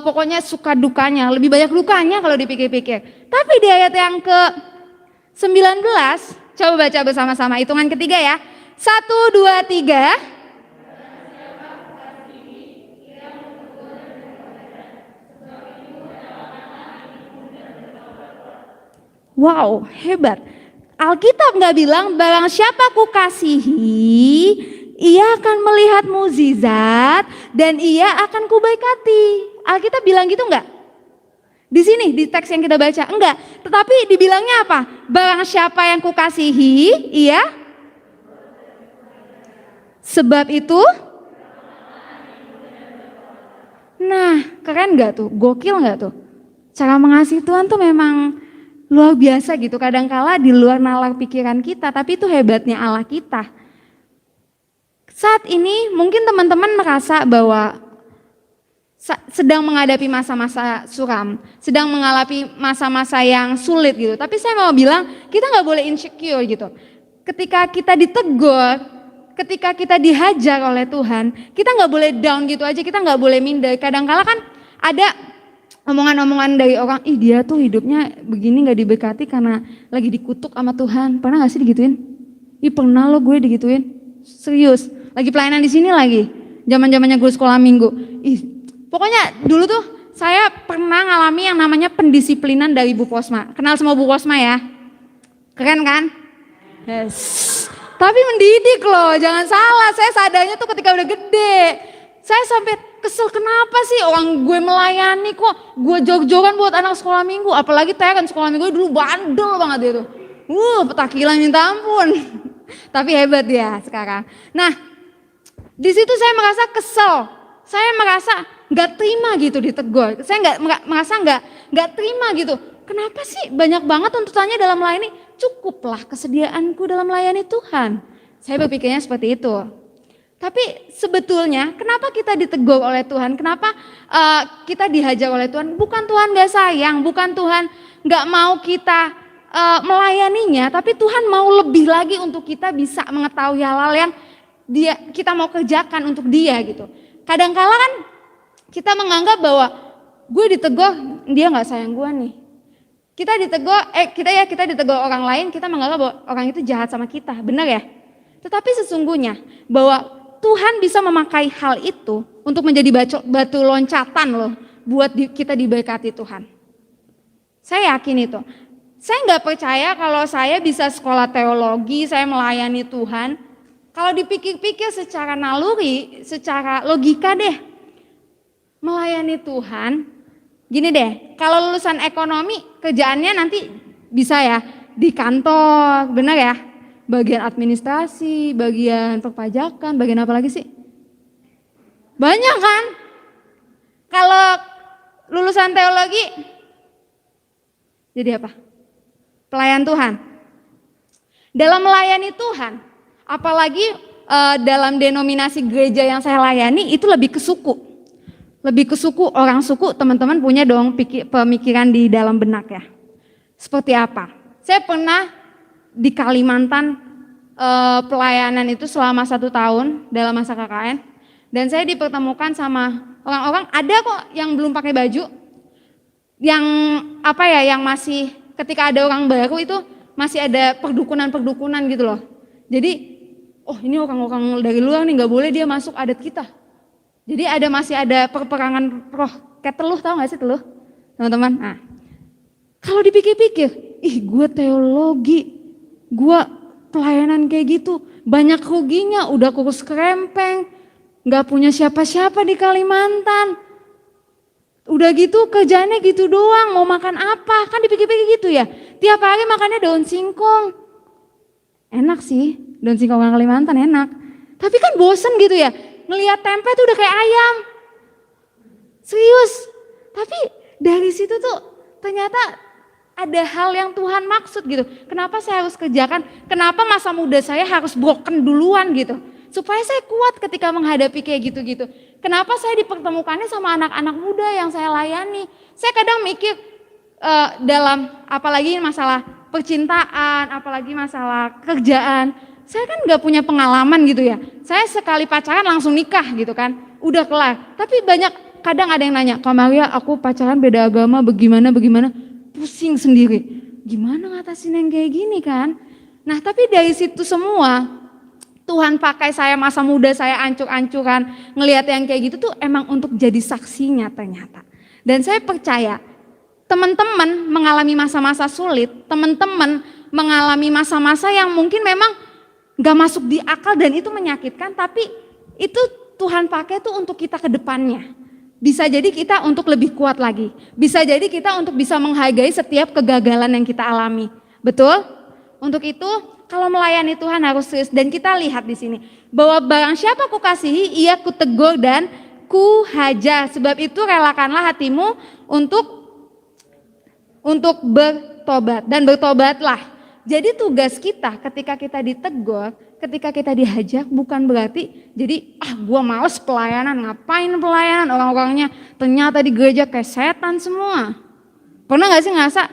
Speaker 2: Pokoknya suka dukanya, lebih banyak dukanya kalau dipikir-pikir. Tapi di ayat yang ke-19, coba baca bersama-sama hitungan ketiga ya. 1, 2, 3. Wow, hebat. Alkitab nggak bilang barang siapa ku kasihi, ia akan melihat mukjizat dan ia akan kuberkati. Alkitab bilang gitu enggak? Di sini di teks yang kita baca enggak, tetapi dibilangnya apa? Barang siapa yang kukasihi, ia sebab itu. Nah, keren enggak tuh? Gokil enggak tuh? Cara mengasihi Tuhan tuh memang luar biasa gitu. Kadangkala di luar nalar pikiran kita, tapi itu hebatnya Allah kita. Saat ini mungkin teman-teman merasa bahwa sedang menghadapi masa-masa suram, sedang mengalami masa-masa yang sulit gitu. Tapi saya mau bilang kita nggak boleh insecure gitu. Ketika kita ditegur, ketika kita dihajar oleh Tuhan, kita nggak boleh down gitu aja, kita nggak boleh minder. Kadang-kala kan ada omongan-omongan dari orang, ih dia tuh hidupnya begini nggak diberkati karena lagi dikutuk sama Tuhan. Pernah nggak sih digituin? Ih pernah lo gue digituin, serius. Lagi pelayanan di sini lagi, zaman-zamannya gue sekolah minggu. Pokoknya dulu tuh saya pernah ngalami yang namanya pendisiplinan dari Bu Posma. Kenal sama Bu Posma ya? Keren kan? Yes. Tapi mendidik loh, jangan salah. Saya sadarnya tuh ketika udah gede. Saya sampai kesel, kenapa sih orang gue melayani kok gue jog-jogan buat anak sekolah minggu. Apalagi kan sekolah minggu dulu bandel banget dia tuh. Petakilan minta ampun. Tapi hebat ya sekarang. Nah, di situ saya merasa kesel. Saya merasa nggak terima gitu ditegur. Saya merasa nggak terima gitu. Kenapa sih banyak banget tuntutannya dalam melayani? Cukuplah kesediaanku dalam melayani Tuhan. Saya berpikirnya seperti itu. Tapi sebetulnya kenapa kita ditegur oleh Tuhan? Kenapa kita dihajar oleh Tuhan? Bukan Tuhan nggak sayang, bukan Tuhan nggak mau kita melayaninya, tapi Tuhan mau lebih lagi untuk kita bisa mengetahui hal-hal yang kita mau kerjakan untuk Dia gitu. Kadang-kala kan kita menganggap bahwa gue ditegur, dia nggak sayang gue nih. Kita ditegur orang lain, kita menganggap bahwa orang itu jahat sama kita, benar ya? Tetapi sesungguhnya bahwa Tuhan bisa memakai hal itu untuk menjadi batu loncatan loh, buat kita diberkati Tuhan. Saya yakin itu. Saya nggak percaya kalau saya bisa sekolah teologi, saya melayani Tuhan. Kalau dipikir-pikir secara naluri, secara logika deh, melayani Tuhan, gini deh, kalau lulusan ekonomi kerjaannya nanti bisa ya di kantor, benar ya? Bagian administrasi, bagian perpajakan, bagian apa lagi sih? Banyak kan? Kalau lulusan lulusan teologi jadi apa? Pelayan Tuhan. Dalam melayani Tuhan, apalagi dalam denominasi gereja yang saya layani itu lebih ke suku. Lebih ke suku, orang suku, teman-teman punya dong pemikiran di dalam benak ya. Seperti apa? Saya pernah di Kalimantan pelayanan itu selama 1 tahun dalam masa KKN. Dan saya dipertemukan sama orang-orang, ada kok yang belum pakai baju. Yang yang masih ketika ada orang baru itu masih ada perdukunan-perdukunan gitu loh. Jadi, ini orang-orang dari luar nih, nggak boleh dia masuk adat kita. Jadi masih ada perperangan roh, kayak teluh, tahu nggak sih teluh, teman-teman? Nah, kalau dipikir-pikir, gue teologi, gue pelayanan kayak gitu, banyak ruginya, udah kurus kerempeng, nggak punya siapa-siapa di Kalimantan. Udah gitu kerjanya gitu doang, mau makan apa? Kan dipikir-pikir gitu ya. Tiap hari makannya daun singkong. Enak sih, daun singkong orang Kalimantan enak. Tapi kan bosen gitu ya, ngelihat tempe tuh udah kayak ayam. Serius. Tapi dari situ tuh ternyata ada hal yang Tuhan maksud gitu. Kenapa saya harus kerjakan? Kenapa masa muda saya harus broken duluan gitu? Supaya saya kuat ketika menghadapi kayak gitu-gitu. Kenapa saya dipertemukannya sama anak-anak muda yang saya layani? Saya kadang mikir dalam apalagi masalah percintaan, apalagi masalah kerjaan. Saya kan gak punya pengalaman gitu ya. Saya sekali pacaran langsung nikah gitu kan. Udah kelar. Tapi kadang ada yang nanya, Kak Maria aku pacaran beda agama bagaimana. Pusing sendiri. Gimana ngatasin yang kayak gini kan? Nah tapi dari situ semua Tuhan pakai saya masa muda saya ancur-ancuran ngelihat yang kayak gitu tuh emang untuk jadi saksinya ternyata. Dan saya percaya teman-teman mengalami masa-masa sulit, teman-teman mengalami masa-masa yang mungkin memang gak masuk di akal dan itu menyakitkan, tapi itu Tuhan pakai tuh untuk kita ke depannya. Bisa jadi kita untuk lebih kuat lagi, bisa jadi kita untuk bisa menghargai setiap kegagalan yang kita alami. Betul? Untuk itu kalau melayani Tuhan harus serius dan kita lihat di sini bahwa barang siapa kukasihi ia kutegur dan kuhajar. Sebab itu relakanlah hatimu untuk bertobat dan bertobatlah. Jadi tugas kita ketika kita ditegur, ketika kita dihajar bukan berarti jadi gue males pelayanan, ngapain pelayanan, orang-orangnya ternyata di gereja kayak setan semua. Pernah gak sih ngerasa?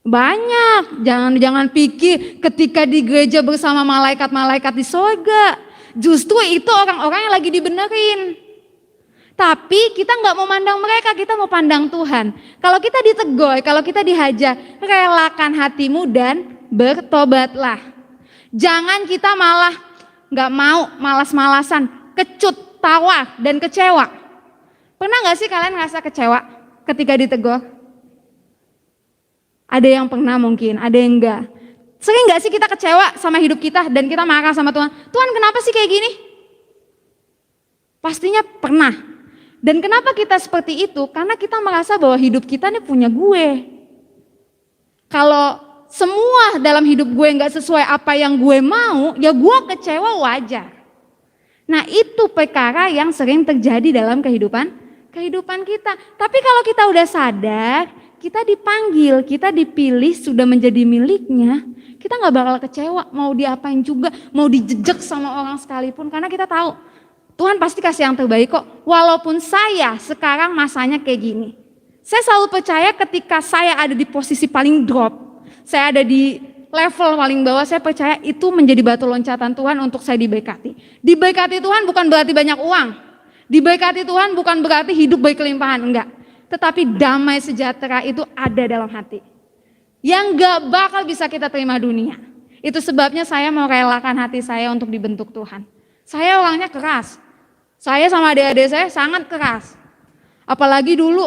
Speaker 2: Banyak, jangan pikir ketika di gereja bersama malaikat-malaikat di sorga. Justru itu orang-orang yang lagi dibenerin. Tapi kita gak mau mandang mereka, kita mau pandang Tuhan. Kalau kita ditegur, kalau kita dihajar, relakan hatimu dan bertobatlah. Jangan kita malah gak mau, malas-malasan, kecut, tawa, dan kecewa. Pernah gak sih kalian ngerasa kecewa ketika ditegur? Ada yang pernah mungkin, ada yang enggak. Sering gak sih kita kecewa sama hidup kita dan kita marah sama Tuhan? Tuhan kenapa sih kayak gini? Pastinya pernah. Dan kenapa kita seperti itu? Karena kita merasa bahwa hidup kita nih punya gue. Kalau semua dalam hidup gue gak sesuai apa yang gue mau, ya gue kecewa wajar. Nah itu perkara yang sering terjadi dalam kehidupan kita. Tapi kalau kita udah sadar, kita dipanggil, kita dipilih, sudah menjadi miliknya, kita gak bakal kecewa, mau diapain juga, mau dijejek sama orang sekalipun, karena kita tahu Tuhan pasti kasih yang terbaik kok. Walaupun saya sekarang masanya kayak gini, saya selalu percaya ketika saya ada di posisi paling drop, saya ada di level paling bawah, saya percaya itu menjadi batu loncatan Tuhan untuk saya diberkati. Diberkati Tuhan bukan berarti banyak uang, diberkati Tuhan bukan berarti hidup berkelimpahan, enggak. Tetapi damai sejahtera itu ada dalam hati. Yang gak bakal bisa kita terima dunia. Itu sebabnya saya mau relakan hati saya untuk dibentuk Tuhan. Saya orangnya keras. Saya sama adik-adik saya sangat keras. Apalagi dulu,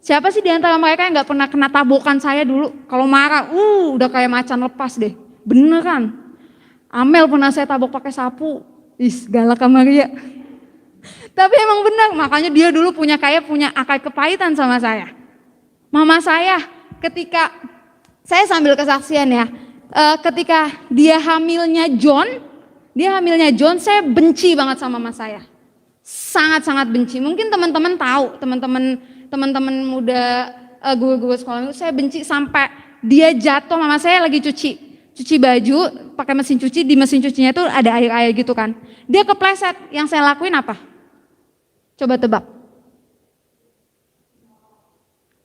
Speaker 2: siapa sih di antara mereka yang gak pernah kena tabokan saya dulu? Kalau marah, udah kayak macan lepas deh. Beneran. Amel pernah saya tabok pakai sapu. Galak sama Maria. Tapi emang benar, makanya dia dulu punya akal kepahitan sama saya. Mama saya ketika, saya sambil kesaksian ya, ketika dia hamilnya John, saya benci banget sama mama saya. Sangat-sangat benci. Mungkin teman-teman tahu, teman-teman teman-teman muda, guru-guru sekolah minggu, saya benci sampai dia jatuh. Mama saya lagi cuci baju pakai mesin cuci, di mesin cucinya itu ada air-air gitu kan. Dia kepleset, yang saya lakuin apa? Coba tebak.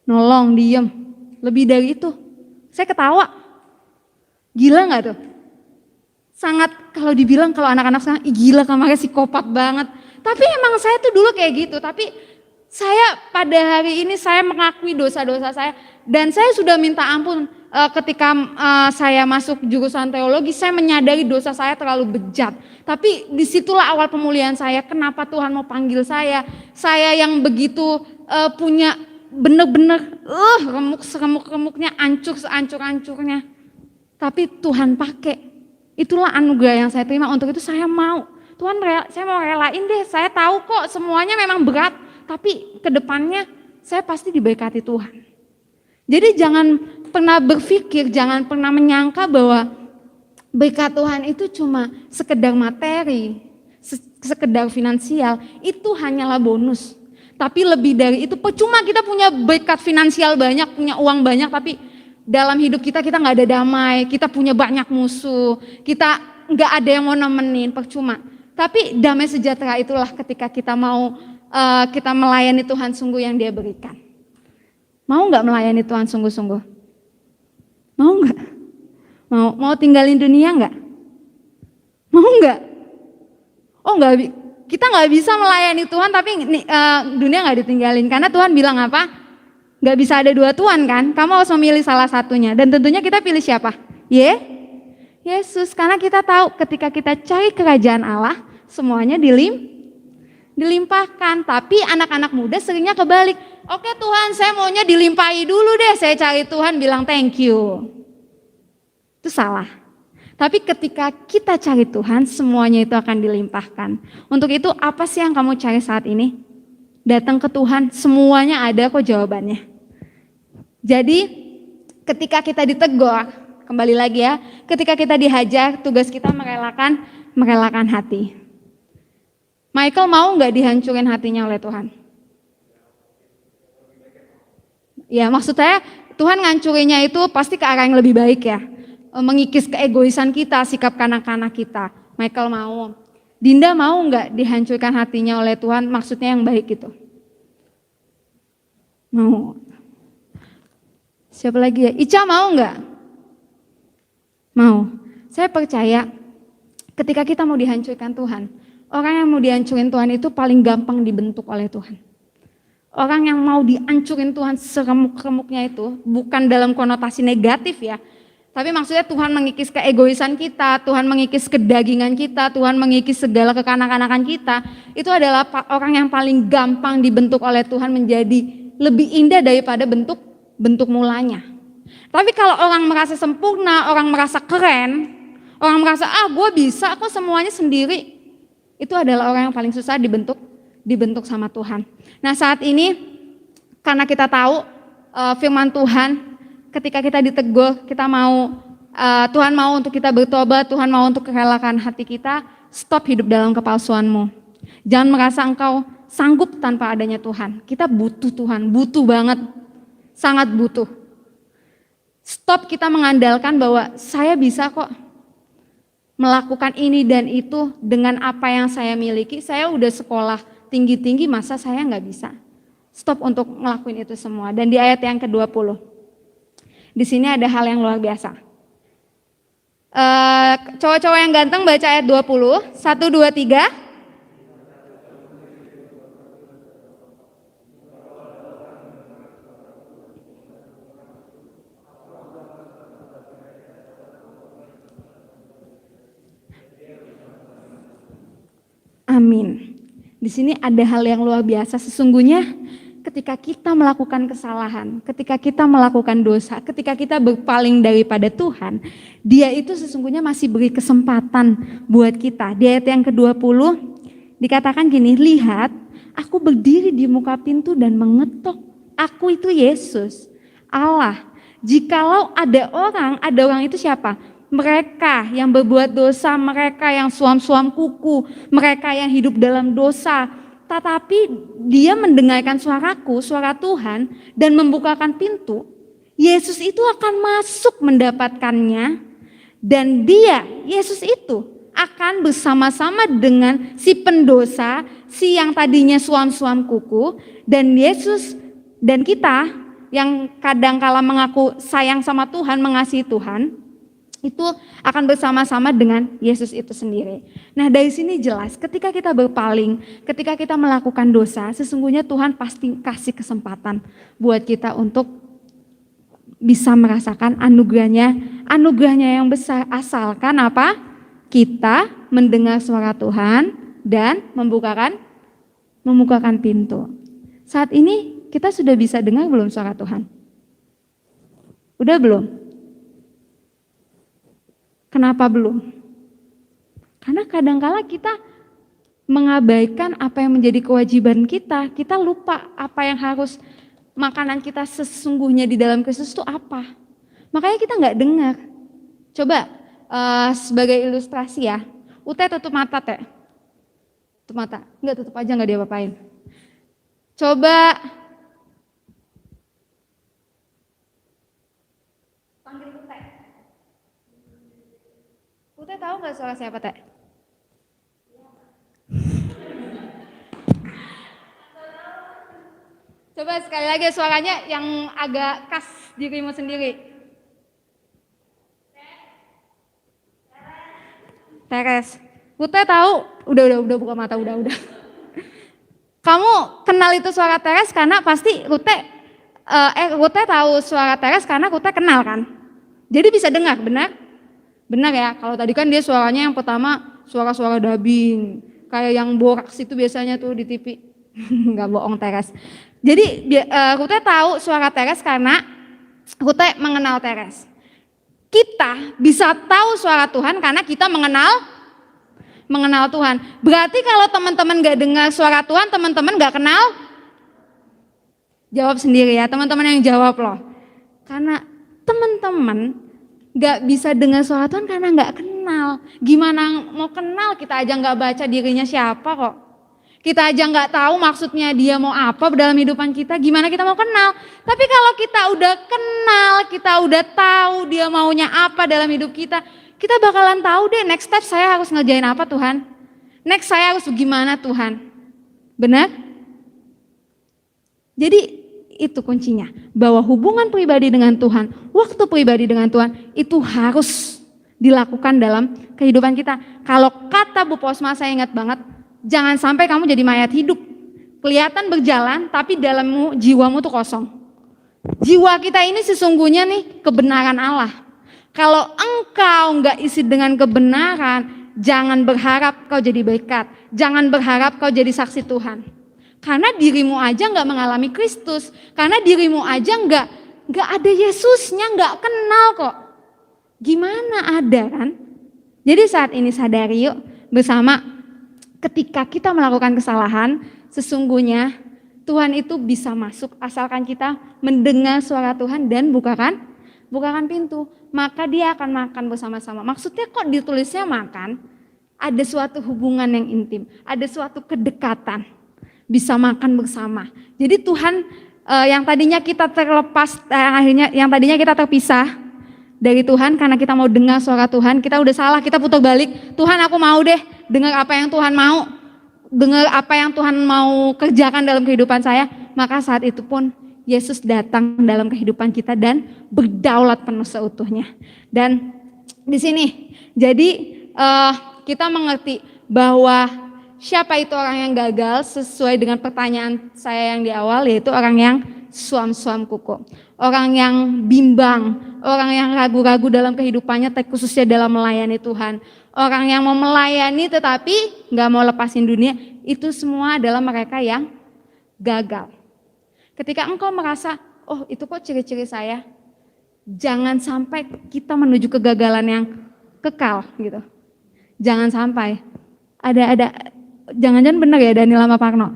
Speaker 2: Nolong, diem. Lebih dari itu, saya ketawa. Gila gak tuh? Sangat, kalau dibilang kalau anak-anak sekarang, gila kamarnya psikopat banget. Tapi emang saya tuh dulu kayak gitu, tapi saya pada hari ini saya mengakui dosa-dosa saya. Dan saya sudah minta ampun ketika saya masuk jurusan teologi, saya menyadari dosa saya terlalu bejat. Tapi disitulah awal pemulihan saya, kenapa Tuhan mau panggil saya. Saya yang begitu punya bener-bener remuk-remuknya, hancur sehancur-hancurnya. Tapi Tuhan pakai, itulah anugerah yang saya terima. Untuk itu saya mau, Tuhan saya mau relain deh, saya tahu kok semuanya memang berat. Tapi kedepannya saya pasti diberkati Tuhan. Jadi jangan pernah berpikir, jangan pernah menyangka bahwa berkat Tuhan itu cuma sekedar materi, sekedar finansial, itu hanyalah bonus. Tapi lebih dari itu, percuma kita punya berkat finansial banyak, punya uang banyak, tapi dalam hidup kita nggak ada damai, kita punya banyak musuh, kita nggak ada yang mau nemenin, percuma. Tapi damai sejahtera itulah ketika kita mau kita melayani Tuhan sungguh yang Dia berikan. Mau nggak melayani Tuhan sungguh-sungguh? Mau nggak? Mau tinggalin dunia nggak? Mau nggak? Oh nggak, kita nggak bisa melayani Tuhan tapi dunia nggak ditinggalin, karena Tuhan bilang apa? Nggak bisa ada dua Tuhan kan? Kamu harus memilih salah satunya, dan tentunya kita pilih siapa? Yesus, karena kita tahu ketika kita cari kerajaan Allah, semuanya dilimpahkan. Tapi anak-anak muda seringnya kebalik. Oke Tuhan, saya maunya dilimpahi dulu deh, saya cari Tuhan bilang thank you. Itu salah. Tapi ketika kita cari Tuhan, semuanya itu akan dilimpahkan. Untuk itu apa sih yang kamu cari saat ini? Datang ke Tuhan, semuanya ada kok jawabannya. Jadi ketika kita ditegur, kembali lagi ya, ketika kita dihajar, tugas kita merelakan hati. Michael mau nggak dihancurin hatinya oleh Tuhan? Ya maksud saya Tuhan ngancurinnya itu pasti ke arah yang lebih baik ya. Mengikis keegoisan kita, sikap kanak-kanak kita. Michael mau. Dinda mau nggak dihancurkan hatinya oleh Tuhan, maksudnya yang baik gitu? Mau. Siapa lagi ya? Ica mau nggak? Mau. Saya percaya ketika kita mau dihancurkan Tuhan, orang yang mau dihancurin Tuhan itu paling gampang dibentuk oleh Tuhan. Orang yang mau dihancurin Tuhan seremuk-remuknya itu bukan dalam konotasi negatif ya. Tapi maksudnya Tuhan mengikis keegoisan kita, Tuhan mengikis kedagingan kita, Tuhan mengikis segala kekanak-kanakan kita. Itu adalah orang yang paling gampang dibentuk oleh Tuhan menjadi lebih indah daripada bentuk mulanya. Tapi kalau orang merasa sempurna, orang merasa keren, orang merasa gue bisa kok semuanya sendiri, itu adalah orang yang paling susah dibentuk sama Tuhan. Nah saat ini karena kita tahu firman Tuhan, ketika kita ditegur, kita mau Tuhan mau untuk kita bertobat, Tuhan mau untuk merelakan hati kita. Stop hidup dalam kepalsuanmu. Jangan merasa engkau sanggup tanpa adanya Tuhan. Kita butuh Tuhan, butuh banget, sangat butuh. Stop kita mengandalkan bahwa saya bisa kok melakukan ini dan itu dengan apa yang saya miliki. Saya udah sekolah tinggi-tinggi, masa saya nggak bisa? Stop untuk ngelakuin itu semua. Dan di ayat yang ke-20, di sini ada hal yang luar biasa. Cowok-cowok yang ganteng baca ayat 20, 1, 2, 3. Amin. Di sini ada hal yang luar biasa. Sesungguhnya ketika kita melakukan kesalahan, ketika kita melakukan dosa, ketika kita berpaling daripada Tuhan, Dia itu sesungguhnya masih beri kesempatan buat kita. Di ayat yang ke-20 dikatakan gini, lihat aku berdiri di muka pintu dan mengetok. Aku itu Yesus, Allah. Jikalau ada orang itu siapa? Mereka yang berbuat dosa, mereka yang suam-suam kuku, mereka yang hidup dalam dosa. tetapi dia mendengarkan suaraku, suara Tuhan, dan membukakan pintu, Yesus itu akan masuk mendapatkannya, dan Yesus itu akan bersama-sama dengan si pendosa, si yang tadinya suam-suam kuku, dan Yesus dan kita yang kadang kala mengaku sayang sama Tuhan, mengasihi Tuhan, itu akan bersama-sama dengan Yesus itu sendiri. Nah, dari sini jelas ketika kita berpaling, ketika kita melakukan dosa, sesungguhnya Tuhan pasti kasih kesempatan buat kita untuk bisa merasakan anugerahnya yang besar, asalkan apa? Kita mendengar suara Tuhan dan membukakan pintu. Saat ini kita sudah bisa dengar belum suara Tuhan? Udah belum? Kenapa belum? Karena kadangkala kita mengabaikan apa yang menjadi kewajiban kita. Kita lupa apa yang harus makanan kita sesungguhnya di dalam Kristus itu apa. Makanya kita nggak dengar. Coba sebagai ilustrasi ya. Ute tutup mata teh. Tutup mata. Enggak, tutup aja, nggak diapa-apain. Coba panggil Ute. Ute tahu nggak suara siapa teh? Coba sekali lagi suaranya yang agak khas dirimu sendiri. Teres. Ute tahu? Udah buka mata, udah. Kamu kenal itu suara Teres karena pasti Ute tahu suara Teres karena Ute kenal kan? Jadi bisa dengar, benar? Benar ya, kalau tadi kan dia suaranya yang pertama suara-suara dubbing, kayak yang boraks itu biasanya tuh di TV. Enggak bohong Teres. Jadi Ute tahu suara Teres karena Ute mengenal Teres. Kita bisa tahu suara Tuhan karena kita mengenal Tuhan. Berarti kalau teman-teman gak dengar suara Tuhan, teman-teman gak kenal? Jawab sendiri ya, teman-teman yang jawab loh. Karena teman-teman gak bisa dengar suara Tuhan karena gak kenal. Gimana mau kenal, kita aja gak baca dirinya siapa kok. Kita aja gak tahu maksudnya dia mau apa dalam hidupan kita, gimana kita mau kenal. Tapi kalau kita udah kenal, kita udah tahu dia maunya apa dalam hidup kita, kita bakalan tahu deh next step saya harus ngerjain apa Tuhan. Next saya harus gimana Tuhan. Benar? Jadi itu kuncinya. Bahwa hubungan pribadi dengan Tuhan, waktu pribadi dengan Tuhan itu harus dilakukan dalam kehidupan kita. Kalau kata Bu Posma saya ingat banget, jangan sampai kamu jadi mayat hidup. Kelihatan berjalan tapi dalammu, jiwamu tuh kosong. Jiwa kita ini sesungguhnya nih kebenaran Allah. Kalau engkau nggak isi dengan kebenaran, jangan berharap kau jadi berkat. Jangan berharap kau jadi saksi Tuhan. Karena dirimu aja nggak mengalami Kristus. Karena dirimu aja nggak ada Yesusnya, nggak kenal kok. Gimana ada kan? Jadi saat ini sadari yuk bersama, ketika kita melakukan kesalahan, sesungguhnya Tuhan itu bisa masuk asalkan kita mendengar suara Tuhan dan bukakan pintu. Maka dia akan makan bersama-sama. Maksudnya kok ditulisnya makan? Ada suatu hubungan yang intim, ada suatu kedekatan, bisa makan bersama. Jadi Tuhan yang tadinya kita terlepas, yang tadinya kita terpisah dari Tuhan karena kita mau dengar suara Tuhan, kita udah salah, kita putar balik. Tuhan aku mau deh dengar apa yang Tuhan mau, dengar apa yang Tuhan mau kerjakan dalam kehidupan saya. Maka saat itu pun Yesus datang dalam kehidupan kita dan berdaulat penuh seutuhnya. Dan di sini jadi kita mengerti bahwa siapa itu orang yang gagal sesuai dengan pertanyaan saya yang di awal, yaitu orang yang suam-suam kuku. Orang yang bimbang, orang yang ragu-ragu dalam kehidupannya, khususnya dalam melayani Tuhan. Orang yang mau melayani tetapi gak mau lepasin dunia, itu semua adalah mereka yang gagal. Ketika engkau merasa, oh itu kok ciri-ciri saya, jangan sampai kita menuju kegagalan yang kekal gitu. Jangan sampai. Jangan-jangan benar ya Daniel sama Parno.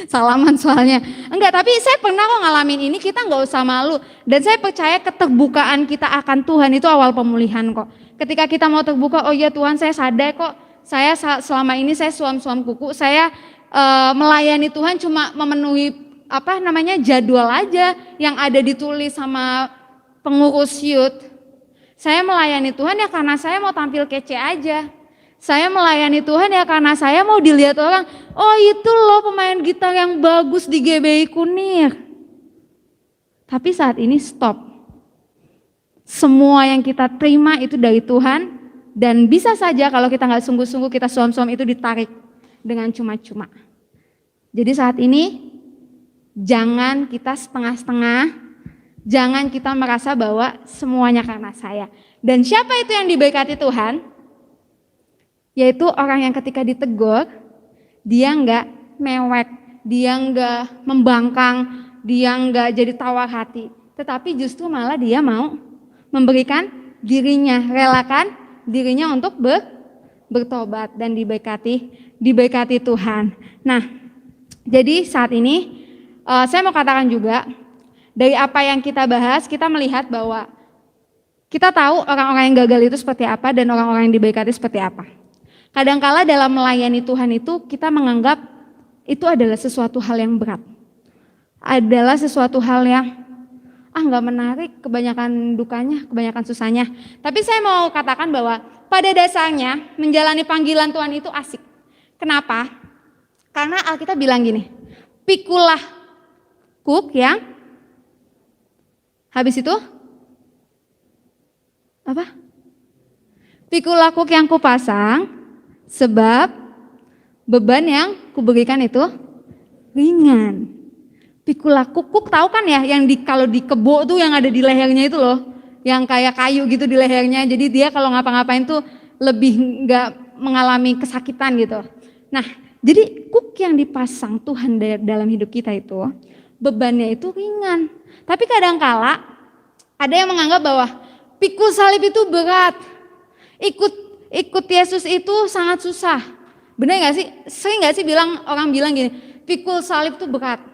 Speaker 2: Salaman soalnya. Enggak, tapi saya pernah kok ngalamin ini, kita nggak usah malu. Dan saya percaya keterbukaan kita akan Tuhan itu awal pemulihan kok. Ketika kita mau terbuka, oh iya Tuhan saya sadar kok selama ini saya suam-suam kuku, saya melayani Tuhan cuma memenuhi jadwal aja yang ada ditulis sama pengurus youth. Saya melayani Tuhan ya karena saya mau tampil kece aja. Saya melayani Tuhan ya karena saya mau dilihat orang, oh itu loh pemain gitar yang bagus di GBI Kunir. Tapi saat ini stop. Semua yang kita terima itu dari Tuhan, dan bisa saja kalau kita nggak sungguh-sungguh, kita suam-suam itu ditarik dengan cuma-cuma. Jadi saat ini jangan kita setengah-setengah, jangan kita merasa bahwa semuanya karena saya. Dan siapa itu yang diberkati Tuhan? Yaitu orang yang ketika ditegur, dia nggak mewek, dia nggak membangkang, dia nggak jadi tawar hati. Tetapi justru malah dia mau memberikan dirinya, relakan dirinya untuk bertobat dan diberkati Tuhan. Nah, jadi saat ini saya mau katakan juga, dari apa yang kita bahas, kita melihat bahwa kita tahu orang-orang yang gagal itu seperti apa dan orang-orang yang diberkati seperti apa. Kadangkala dalam melayani Tuhan itu kita menganggap itu adalah sesuatu hal yang berat. Adalah sesuatu hal yang nggak menarik, kebanyakan dukanya, kebanyakan susahnya. Tapi saya mau katakan bahwa pada dasarnya menjalani panggilan Tuhan itu asik. Kenapa? Karena Alkitab bilang gini, pikulah kuk yang habis itu apa? Pikulah kuk yang kupasang, sebab beban yang kuberikan itu ringan. Pikul kuk tahu kan ya, yang kalau di kebo tuh yang ada di lehernya itu loh, yang kayak kayu gitu di lehernya. Jadi dia kalau ngapa-ngapain tuh lebih nggak mengalami kesakitan gitu. Nah, jadi kuk yang dipasang Tuhan dalam hidup kita itu bebannya itu ringan. Tapi kadangkala ada yang menganggap bahwa pikul salib itu berat. Ikut Yesus itu sangat susah. Benar gak sih? Sering gak sih orang bilang gini, pikul salib itu berat.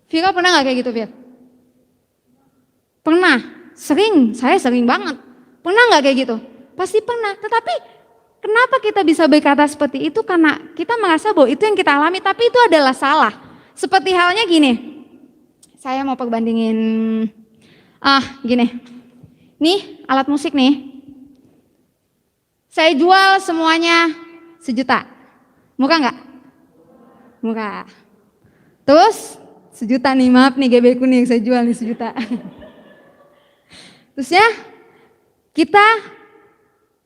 Speaker 2: Vira pernah gak kayak gitu, Vira? Pernah, saya sering banget. Pernah gak kayak gitu? Pasti pernah, tetapi kenapa kita bisa berkata seperti itu? Karena kita merasa bahwa itu yang kita alami, tapi itu adalah salah. Seperti halnya gini, saya mau perbandingin, gini. Nih alat musik nih. Saya jual semuanya 1 juta. Murah nggak? Murah. Terus 1 juta nih, maaf nih GBI Kuning, saya jual nih 1 juta. Terus ya, kita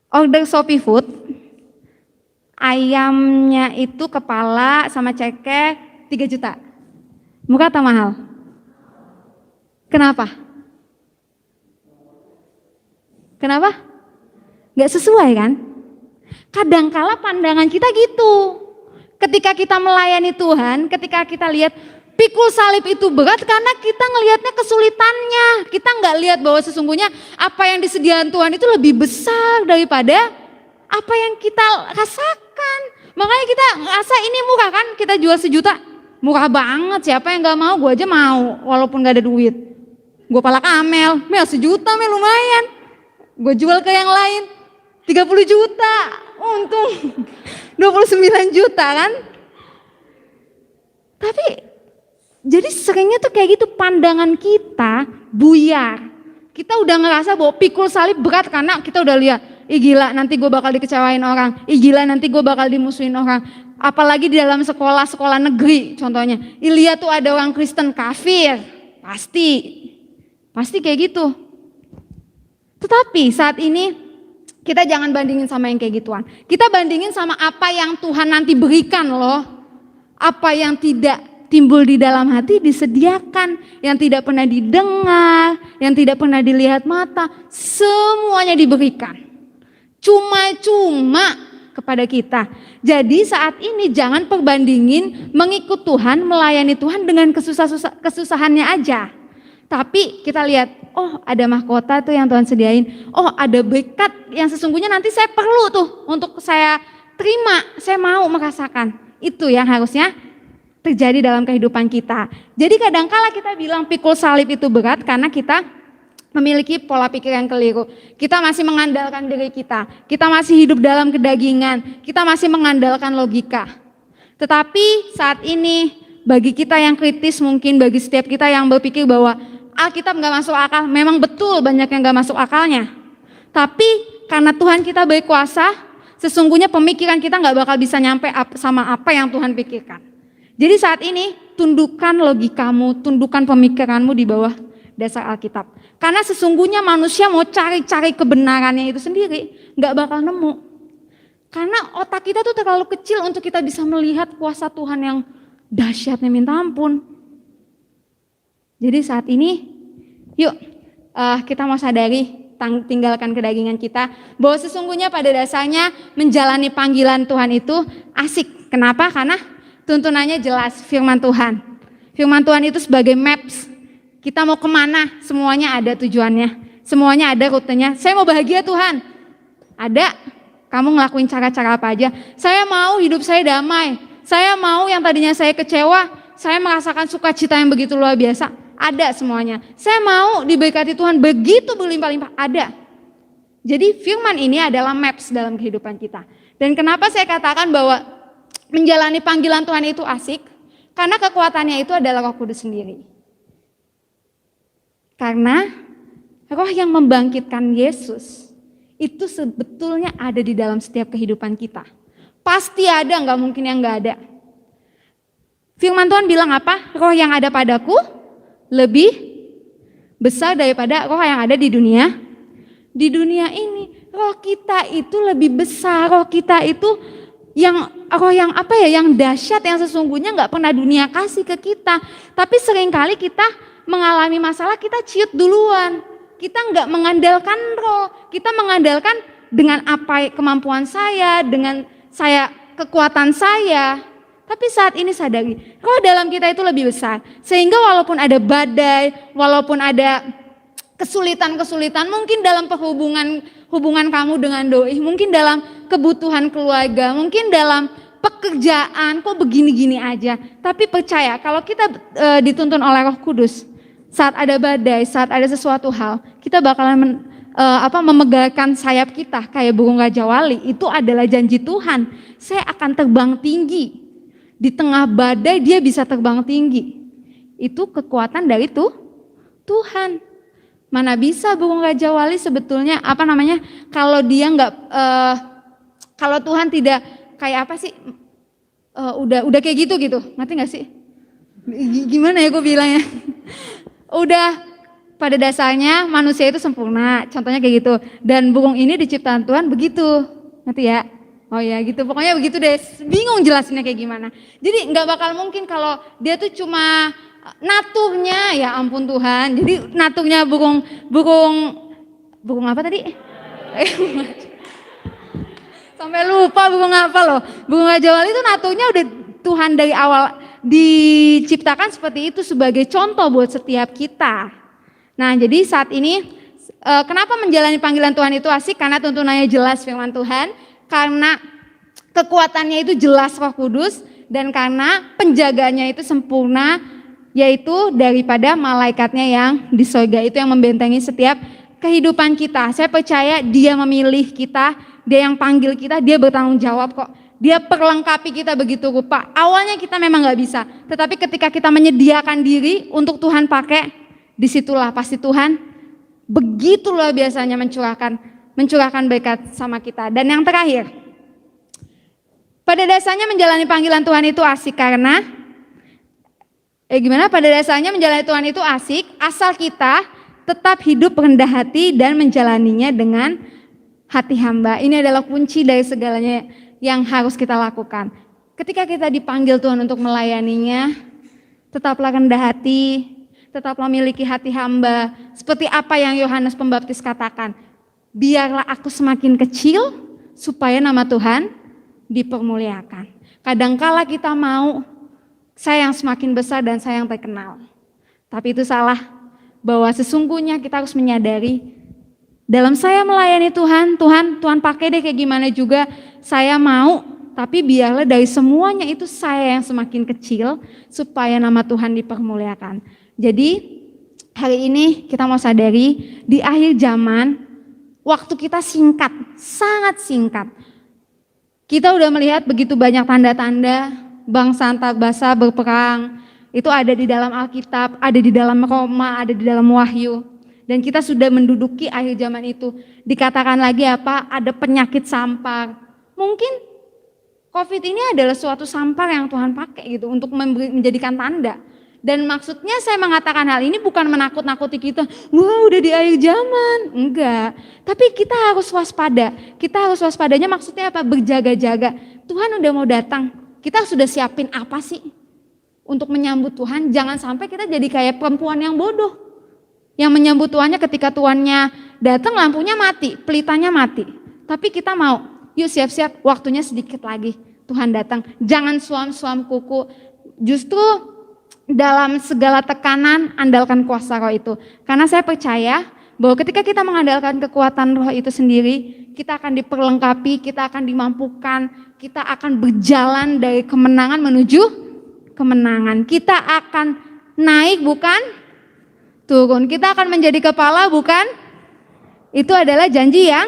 Speaker 2: order Shopee Food, ayamnya itu kepala sama cekek 3 juta. Murah atau mahal? Kenapa? Kenapa? Gak sesuai kan? Kadangkala pandangan kita gitu. Ketika kita melayani Tuhan, ketika kita lihat pikul salib itu berat karena kita ngelihatnya kesulitannya. Kita nggak lihat bahwa sesungguhnya apa yang disediakan Tuhan itu lebih besar daripada apa yang kita rasakan. Makanya kita ngerasa ini murah kan, kita jual 1 juta. Murah banget, siapa yang gak mau, gue aja mau walaupun gak ada duit. Gue pala kamel, 1 juta lumayan. Gue jual ke yang lain. 30 juta, untung 29 juta kan. Tapi jadi seringnya tuh kayak gitu, pandangan kita buyar. Kita udah ngerasa bahwa pikul salib berat karena kita udah lihat, ih gila nanti gue bakal dikecewain orang, ih gila nanti gue bakal dimusuhin orang. Apalagi di dalam sekolah negeri contohnya, lihat tuh ada orang Kristen kafir, pasti kayak gitu. Tetapi saat ini kita jangan bandingin sama yang kayak gituan. Kita bandingin sama apa yang Tuhan nanti berikan loh. Apa yang tidak timbul di dalam hati disediakan. Yang tidak pernah didengar, yang tidak pernah dilihat mata. Semuanya diberikan. Cuma-cuma kepada kita. Jadi saat ini jangan perbandingin mengikut Tuhan, melayani Tuhan dengan kesusahannya aja. Tapi kita lihat, oh ada mahkota tuh yang Tuhan sediain. Oh ada berkat yang sesungguhnya nanti saya perlu tuh untuk saya terima. Saya mau merasakan. Itu yang harusnya terjadi dalam kehidupan kita. Jadi kadangkala kita bilang pikul salib itu berat karena kita memiliki pola pikir yang keliru. Kita masih mengandalkan diri kita masih hidup dalam kedagingan, kita masih mengandalkan logika. Tetapi saat ini bagi kita yang kritis, mungkin bagi setiap kita yang berpikir bahwa Alkitab gak masuk akal, memang betul banyak yang gak masuk akalnya. Tapi karena Tuhan kita berkuasa, sesungguhnya pemikiran kita gak bakal bisa nyampe sama apa yang Tuhan pikirkan. Jadi saat ini tundukkan logikamu, tundukkan pemikiranmu di bawah dasar Alkitab. Karena sesungguhnya manusia mau cari-cari kebenarannya itu sendiri, gak bakal nemu. Karena otak kita tuh terlalu kecil untuk kita bisa melihat kuasa Tuhan yang dahsyatnya minta ampun. Jadi saat ini, yuk kita mau sadari, tinggalkan kedagingan kita, bahwa sesungguhnya pada dasarnya menjalani panggilan Tuhan itu asik. Kenapa? Karena tuntunannya jelas, firman Tuhan. Firman Tuhan itu sebagai maps. Kita mau kemana, semuanya ada tujuannya, semuanya ada rutenya. Saya mau bahagia Tuhan, ada. Kamu ngelakuin cara-cara apa aja. Saya mau hidup saya damai. Saya mau yang tadinya saya kecewa, saya merasakan sukacita yang begitu luar biasa. Ada semuanya. Saya mau diberkati Tuhan begitu berlimpah-limpah, ada. Jadi firman ini adalah maps dalam kehidupan kita. Dan kenapa saya katakan bahwa menjalani panggilan Tuhan itu asik? Karena kekuatannya itu adalah Roh Kudus sendiri. Karena roh yang membangkitkan Yesus itu sebetulnya ada di dalam setiap kehidupan kita. Pasti ada, gak mungkin yang gak ada. Firman Tuhan bilang apa? Roh yang ada padaku lebih besar daripada roh yang ada di dunia. Di dunia ini roh kita itu lebih besar. Roh kita itu roh yang apa ya? Yang dahsyat, yang sesungguhnya gak pernah dunia kasih ke kita. Tapi seringkali kita mengalami masalah, kita ciut duluan. Kita nggak mengandalkan roh, kita mengandalkan dengan apa kemampuan saya, dengan kekuatan saya. Tapi saat ini sadari, roh dalam kita itu lebih besar. Sehingga walaupun ada badai, walaupun ada kesulitan-kesulitan, mungkin dalam hubungan kamu dengan doi, mungkin dalam kebutuhan keluarga, mungkin dalam pekerjaan, kok begini-gini aja. Tapi percaya, kalau kita dituntun oleh Roh Kudus, saat ada badai, saat ada sesuatu hal, kita bakalan memegangkan sayap kita kayak burung Raja Wali. Itu adalah janji Tuhan. Saya akan terbang tinggi. Di tengah badai dia bisa terbang tinggi. Itu kekuatan dari Tuhan. Mana bisa burung Raja Wali sebetulnya kalau dia nggak, kalau Tuhan tidak kayak apa sih? Udah kayak gitu, ngerti nggak sih? Gimana ya gue bilangnya? Udah pada dasarnya manusia itu sempurna, contohnya kayak gitu. Dan burung ini diciptakan Tuhan begitu, ngerti ya? Oh ya gitu, pokoknya begitu deh. Bingung jelasinnya kayak gimana. Jadi nggak bakal mungkin kalau dia tuh cuma naturnya, ya ampun Tuhan. Jadi naturnya burung apa tadi? Sampai lupa burung apa loh. Burung Raja Wali itu naturnya udah Tuhan dari awal diciptakan seperti itu sebagai contoh buat setiap kita. Nah jadi saat ini kenapa menjalani panggilan Tuhan itu asik? Karena tuntunannya jelas firman Tuhan, karena kekuatannya itu jelas Roh Kudus, dan karena penjaganya itu sempurna, yaitu daripada malaikatnya yang di sorga itu yang membentengi setiap kehidupan kita. Saya percaya dia memilih kita, dia yang panggil kita, dia bertanggung jawab kok. Dia perlengkapi kita begitu rupa. Awalnya kita memang gak bisa, tetapi ketika kita menyediakan diri untuk Tuhan pakai, disitulah pasti Tuhan begitu luar biasanya mencurahkan berkat sama kita. Dan yang terakhir, pada dasarnya menjalani panggilan Tuhan itu asik karena pada dasarnya menjalani Tuhan itu asik asal kita tetap hidup rendah hati dan menjalaninya dengan hati hamba. Ini adalah kunci dari segalanya yang harus kita lakukan. Ketika kita dipanggil Tuhan untuk melayaninya, tetaplah rendah hati, tetaplah miliki hati hamba. Seperti apa yang Yohanes Pembaptis katakan, biarlah aku semakin kecil supaya nama Tuhan dipermuliakan. Kadangkala kita mau saya yang semakin besar dan saya yang terkenal. Tapi itu salah, bahwa sesungguhnya kita harus menyadari dalam saya melayani Tuhan pakai deh kayak gimana juga, saya mau, tapi biarlah dari semuanya itu saya yang semakin kecil supaya nama Tuhan dipermuliakan. Jadi Hari ini kita mau sadari di akhir zaman waktu kita singkat, sangat singkat. Kita udah melihat begitu banyak tanda-tanda bangsa antar bangsa berperang. Itu ada di dalam Alkitab, ada di dalam Roma, ada di dalam Wahyu. Dan kita sudah menduduki akhir zaman itu. Dikatakan lagi apa? Ada penyakit sampar. Mungkin COVID ini adalah suatu sampar yang Tuhan pakai gitu untuk menjadikan tanda. Dan maksudnya saya mengatakan hal ini bukan menakut-nakuti kita, wah udah di akhir zaman. Enggak, tapi kita harus waspada. Kita harus waspadanya maksudnya apa? Berjaga-jaga. Tuhan udah mau datang, kita sudah siapin apa sih untuk menyambut Tuhan? Jangan sampai kita jadi kayak perempuan yang bodoh. Yang menyambut Tuhannya ketika Tuhannya datang lampunya mati, pelitanya mati. Tapi kita mau, yuk siap-siap waktunya sedikit lagi. Tuhan datang, jangan suam-suam kuku. Justru dalam segala tekanan, andalkan kuasa roh itu. Karena saya percaya bahwa ketika kita mengandalkan kekuatan roh itu sendiri, kita akan diperlengkapi, kita akan dimampukan, kita akan berjalan dari kemenangan menuju kemenangan. Kita akan naik bukan turun. Kita akan menjadi kepala bukan. Itu adalah janji yang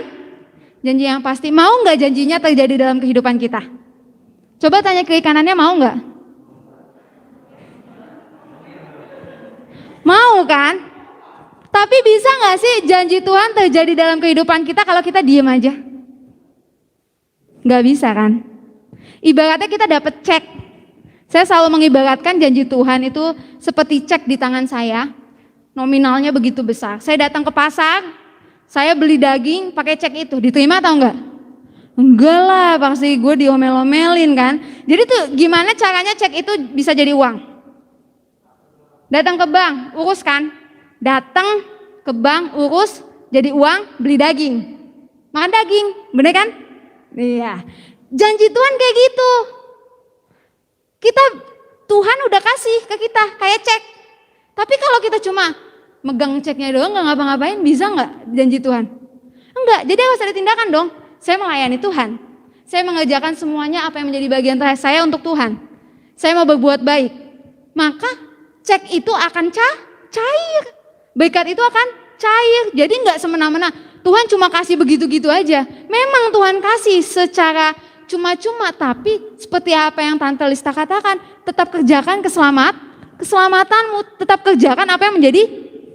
Speaker 2: pasti. Mau nggak janjinya terjadi dalam kehidupan kita? Coba tanya kiri kanannya, mau nggak? Mau kan? Tapi bisa gak sih janji Tuhan terjadi dalam kehidupan kita kalau kita diem aja? Gak bisa kan? Ibaratnya kita dapat cek. Saya selalu mengibaratkan janji Tuhan itu seperti cek di tangan saya. Nominalnya begitu besar. Saya datang ke pasar, saya beli daging pakai cek itu. Diterima atau enggak? Enggak lah, pasti gue diomel-omelin kan. Jadi tuh gimana caranya cek itu bisa jadi uang? Datang ke bank, urus kan? Datang ke bank, urus, jadi uang, beli daging. Makan daging, bener kan? Iya. Janji Tuhan kayak gitu. Tuhan udah kasih ke kita, kayak cek. Tapi kalau kita cuma megang ceknya doang, gak ngapa-ngapain, bisa gak janji Tuhan? Enggak, jadi harus ada tindakan dong. Saya melayani Tuhan. Saya mengerjakan semuanya apa yang menjadi bagian terakhir saya untuk Tuhan. Saya mau berbuat baik. Maka cek itu akan cair. Berkat itu akan cair. Jadi enggak semena-mena. Tuhan cuma kasih begitu-gitu aja. Memang Tuhan kasih secara cuma-cuma. Tapi seperti apa yang Tante Lista katakan. Tetap kerjakan keselamatanmu. Tetap kerjakan apa yang menjadi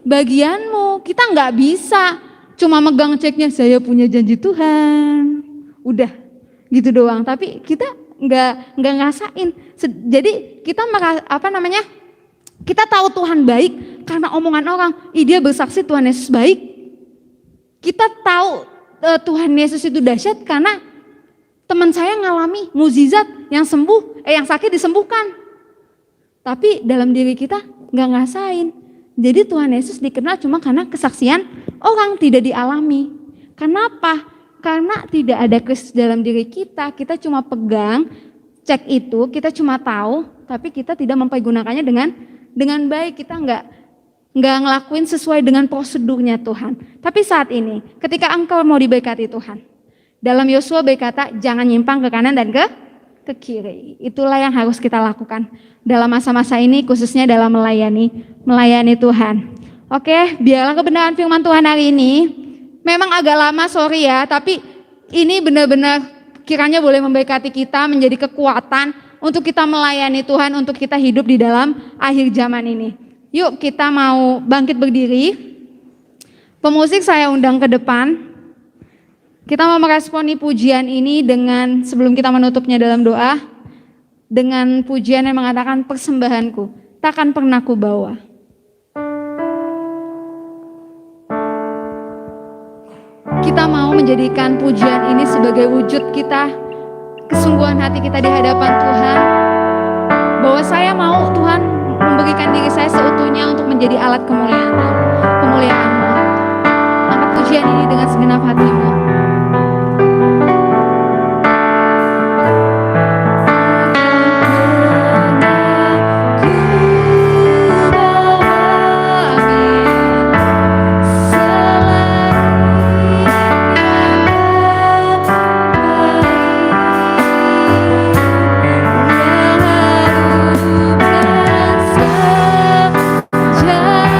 Speaker 2: bagianmu. Kita enggak bisa cuma megang ceknya. Saya punya janji Tuhan. Udah gitu doang. Tapi kita enggak ngerasain. Jadi kita kita tahu Tuhan baik karena omongan orang. Dia bersaksi Tuhan Yesus baik. Kita tahu Tuhan Yesus itu dahsyat karena teman saya ngalami mukjizat yang yang sakit disembuhkan. Tapi dalam diri kita nggak ngerasain. Jadi Tuhan Yesus dikenal cuma karena kesaksian orang, tidak dialami. Kenapa? Karena tidak ada Kristus dalam diri kita. Kita cuma pegang cek itu, kita cuma tahu, tapi kita tidak mempergunakannya dengan baik. Kita nggak ngelakuin sesuai dengan prosedurnya Tuhan. Tapi saat ini ketika engkau mau diberkati Tuhan, dalam Yosua berkata jangan nyimpang ke kanan dan ke kiri. Itulah yang harus kita lakukan dalam masa-masa ini, khususnya dalam melayani Tuhan. Oke, biarlah kebenaran firman Tuhan hari ini memang agak lama, sorry ya, tapi ini benar-benar kiranya boleh memberkati kita, menjadi kekuatan untuk kita melayani Tuhan, untuk kita hidup di dalam akhir zaman ini. Yuk kita mau bangkit berdiri. Pemusik saya undang ke depan. Kita mau meresponi pujian ini dengan, sebelum kita menutupnya dalam doa, dengan pujian yang mengatakan persembahanku takkan pernah kubawa. Kita mau menjadikan pujian ini sebagai wujud kita, kesungguhan hati kita di hadapan Tuhan, bahwa saya mau Tuhan memberikan diri saya seutuhnya untuk menjadi alat kemuliaan-Mu. Angkat pujian ini dengan segenap hatimu.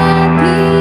Speaker 3: Jati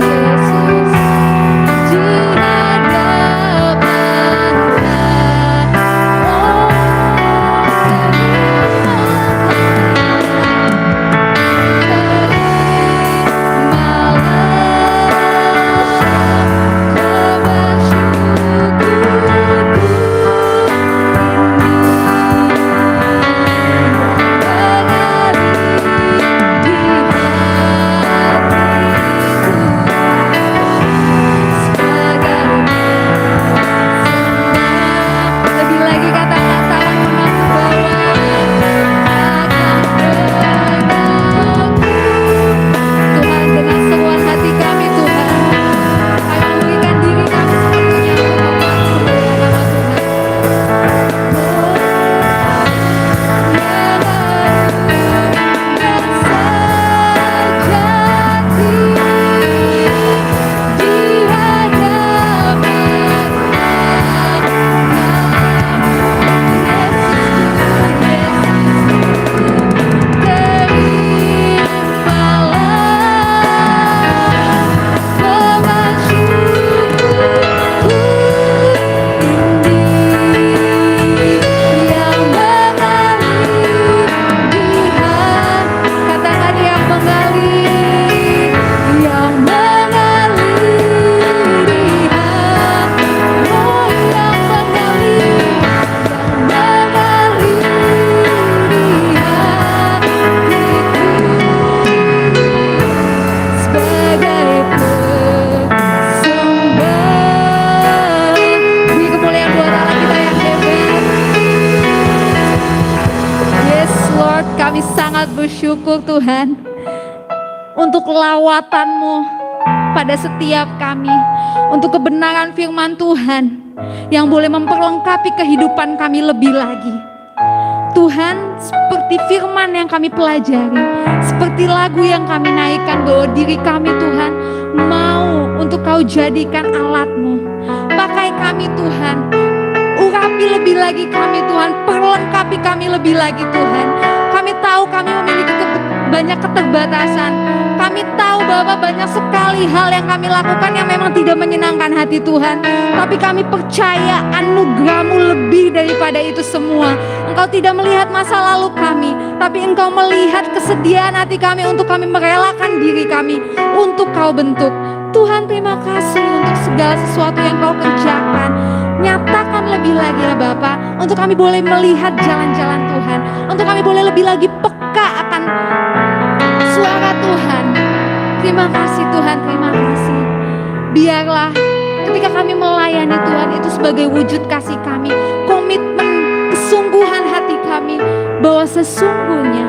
Speaker 2: bersyukur Tuhan untuk lawatan-Mu pada setiap kami, untuk kebenaran firman Tuhan yang boleh memperlengkapi kehidupan kami lebih lagi. Tuhan, seperti firman yang kami pelajari, seperti lagu yang kami naikkan, bahwa diri kami Tuhan mau untuk Kau jadikan alat-Mu. Pakai kami Tuhan, urapi lebih lagi kami Tuhan, perlengkapi kami lebih lagi Tuhan. Kami tahu kami memiliki banyak keterbatasan. Kami tahu bahwa banyak sekali hal yang kami lakukan yang memang tidak menyenangkan hati Tuhan. Tapi kami percaya anugerah-Mu lebih daripada itu semua. Engkau tidak melihat masa lalu kami, tapi Engkau melihat kesediaan hati kami untuk kami merelakan diri kami untuk Kau bentuk. Tuhan, terima kasih untuk segala sesuatu yang Kau kerjakan. Nyatakan lebih lagi ya Bapa, untuk kami boleh melihat jalan-jalan Tuhan, untuk kami boleh lebih lagi peka akan suara Tuhan. Terima kasih Tuhan, terima kasih. Biarlah ketika kami melayani Tuhan itu sebagai wujud kasih kami, komitmen, kesungguhan hati kami, bahwa sesungguhnya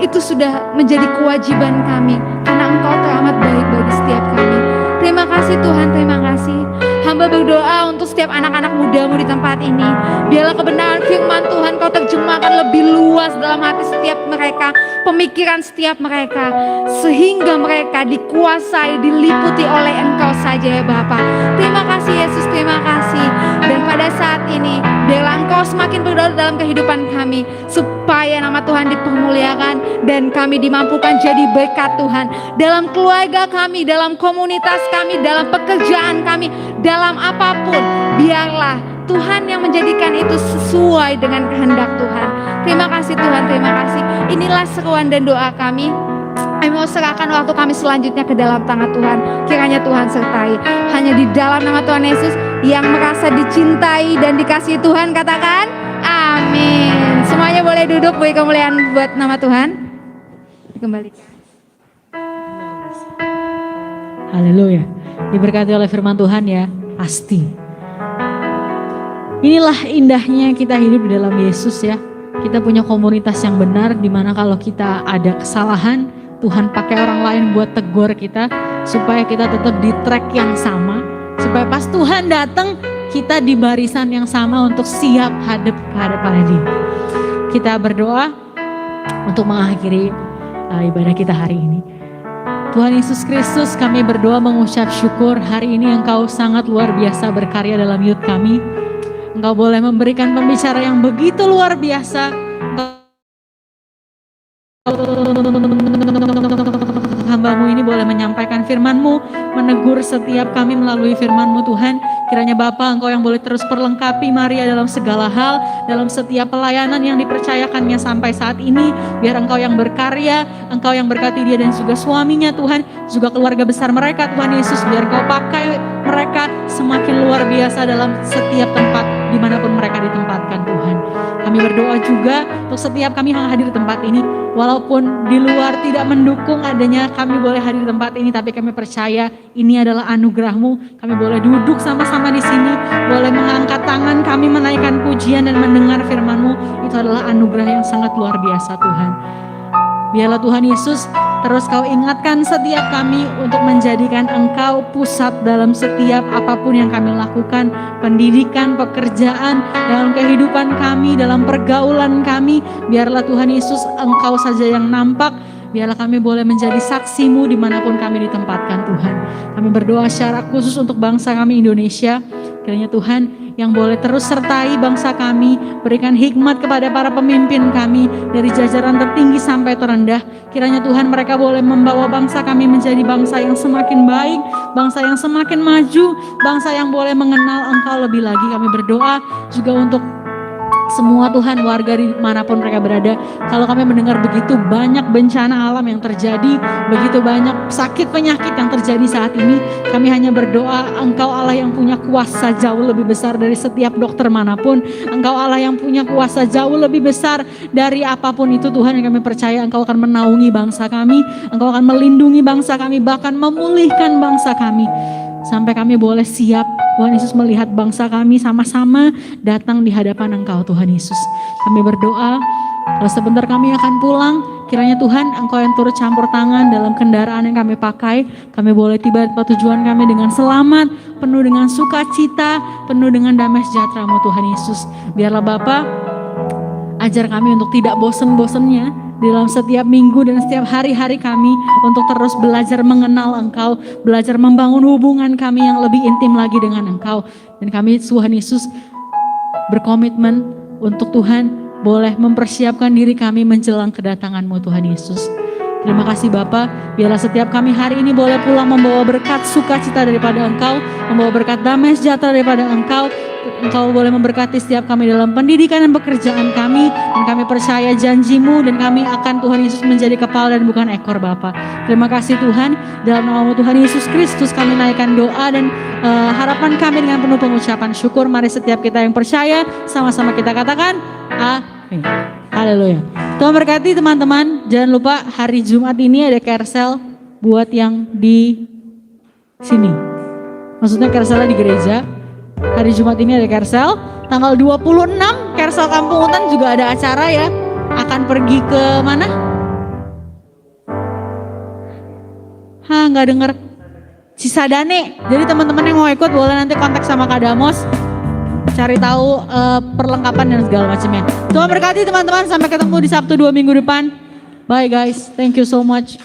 Speaker 2: itu sudah menjadi kewajiban kami, karena Engkau teramat baik bagi setiap kami. Terima kasih Tuhan, terima kasih. Hamba berdoa untuk setiap anak-anak muda-Mu di tempat ini. Biarlah kebenaran firman Tuhan Kau terjemahkan lebih luas dalam hati setiap mereka, pemikiran setiap mereka, sehingga mereka dikuasai, diliputi oleh Engkau saja ya Bapa. Terima kasih Yesus, terima kasih. Dan pada saat ini, biarlah Engkau semakin berdaulat dalam kehidupan kami, supaya nama Tuhan dipermuliakan dan kami dimampukan jadi berkat Tuhan dalam keluarga kami, dalam komunitas kami, dalam pekerjaan kami, dalam apapun. Biarlah Tuhan yang menjadikan itu sesuai dengan kehendak Tuhan. Terima kasih Tuhan, terima kasih. Inilah seruan dan doa kami. Kami mau serahkan waktu kami selanjutnya ke dalam tangan Tuhan. Kiranya Tuhan sertai. Hanya di dalam nama Tuhan Yesus yang merasa dicintai dan dikasihi Tuhan, katakan amin. Semuanya boleh duduk, beri kemuliaan buat nama Tuhan. Dikembalikan.
Speaker 1: Haleluya. Diberkati oleh firman Tuhan ya, pasti. Inilah indahnya kita hidup di dalam Yesus ya. Kita punya komunitas yang benar, di mana kalau kita ada kesalahan, Tuhan pakai orang lain buat tegur kita, supaya kita tetap di track yang sama, supaya pas Tuhan datang, kita di barisan yang sama untuk siap hadapan Dia. Kita berdoa untuk mengakhiri ibadah kita hari ini. Tuhan Yesus Kristus, kami berdoa mengucap syukur hari ini Engkau sangat luar biasa berkarya dalam hidup kami. Engkau boleh memberikan pembicara yang begitu luar biasa. Hamba-Mu ini boleh menyampaikan firman-Mu, menegur setiap kami melalui firman-Mu Tuhan. Kiranya Bapa, Engkau yang boleh terus perlengkapi Maria dalam segala hal, dalam setiap pelayanan yang dipercayakannya sampai saat ini. Biar Engkau yang berkarya, Engkau yang berkati dia dan juga suaminya Tuhan, juga keluarga besar mereka Tuhan Yesus. Biar Engkau pakai mereka semakin luar biasa dalam setiap tempat dimanapun mereka ditempatkan Tuhan. Kami berdoa juga untuk setiap kami yang hadir di tempat ini, walaupun di luar tidak mendukung adanya kami boleh hadir di tempat ini, tapi kami percaya ini adalah anugerah-Mu. Kami boleh duduk sama-sama di sini, boleh mengangkat tangan kami menaikkan pujian dan mendengar firman-Mu. Itu adalah anugerah yang sangat luar biasa Tuhan. Biarlah Tuhan Yesus terus Kau ingatkan setiap kami untuk menjadikan Engkau pusat dalam setiap apapun yang kami lakukan, pendidikan, pekerjaan, dalam kehidupan kami, dalam pergaulan kami. Biarlah Tuhan Yesus Engkau saja yang nampak. Biarlah kami boleh menjadi saksi-Mu dimanapun kami ditempatkan Tuhan. Kami berdoa secara khusus untuk bangsa kami Indonesia. Kiranya Tuhan yang boleh terus sertai bangsa kami, berikan hikmat kepada para pemimpin kami dari jajaran tertinggi sampai terendah. Kiranya Tuhan mereka boleh membawa bangsa kami menjadi bangsa yang semakin baik, bangsa yang semakin maju, bangsa yang boleh mengenal Engkau lebih lagi. Kami berdoa juga untuk semua Tuhan warga dimanapun mereka berada. Kalau kami mendengar begitu banyak bencana alam yang terjadi, begitu banyak sakit penyakit yang terjadi saat ini, kami hanya berdoa Engkau Allah yang punya kuasa jauh lebih besar dari setiap dokter manapun. Engkau Allah yang punya kuasa jauh lebih besar dari apapun itu Tuhan, yang kami percaya Engkau akan menaungi bangsa kami, Engkau akan melindungi bangsa kami, bahkan memulihkan bangsa kami. Sampai kami boleh siap Tuhan Yesus melihat bangsa kami sama-sama datang di hadapan Engkau Tuhan Yesus. Kami berdoa kalau sebentar kami akan pulang, Kiranya Tuhan Engkau yang turut campur tangan dalam kendaraan yang kami pakai. Kami boleh tiba di tempat tujuan kami dengan selamat, penuh dengan sukacita, penuh dengan damai sejahtera-Mu Tuhan Yesus. Biarlah Bapa ajar kami untuk tidak bosan-bosannya dalam setiap minggu dan setiap hari-hari kami untuk terus belajar mengenal Engkau, belajar membangun hubungan kami yang lebih intim lagi dengan Engkau. Dan kami Tuhan Yesus berkomitmen untuk Tuhan boleh mempersiapkan diri kami menjelang kedatangan-Mu Tuhan Yesus. Terima kasih Bapa, biarlah setiap kami hari ini boleh pulang membawa berkat sukacita daripada Engkau, membawa berkat damai sejahtera daripada Engkau. Engkau boleh memberkati setiap kami dalam pendidikan dan pekerjaan kami, dan kami percaya janji-Mu dan kami akan Tuhan Yesus menjadi kepala dan bukan ekor Bapa. Terima kasih Tuhan, dalam nama Tuhan Yesus Kristus kami naikkan doa dan harapan kami dengan penuh pengucapan syukur. Mari setiap kita yang percaya sama-sama kita katakan amin. Haleluya. Tuhan berkati teman-teman. Jangan lupa hari Jumat ini ada carousel buat yang di sini. Maksudnya carouselnya di gereja. Hari Jumat ini ada carousel. Tanggal 26 carousel Kampung Hutan juga ada acara ya. Akan pergi ke mana? Nggak denger. Cisadane. Jadi teman-teman yang mau ikut boleh nanti kontak sama Kak Damos. Cari tahu perlengkapan dan segala macamnya. Tuhan berkati teman-teman. Sampai ketemu di Sabtu 2 minggu depan. Bye guys. Thank you so much.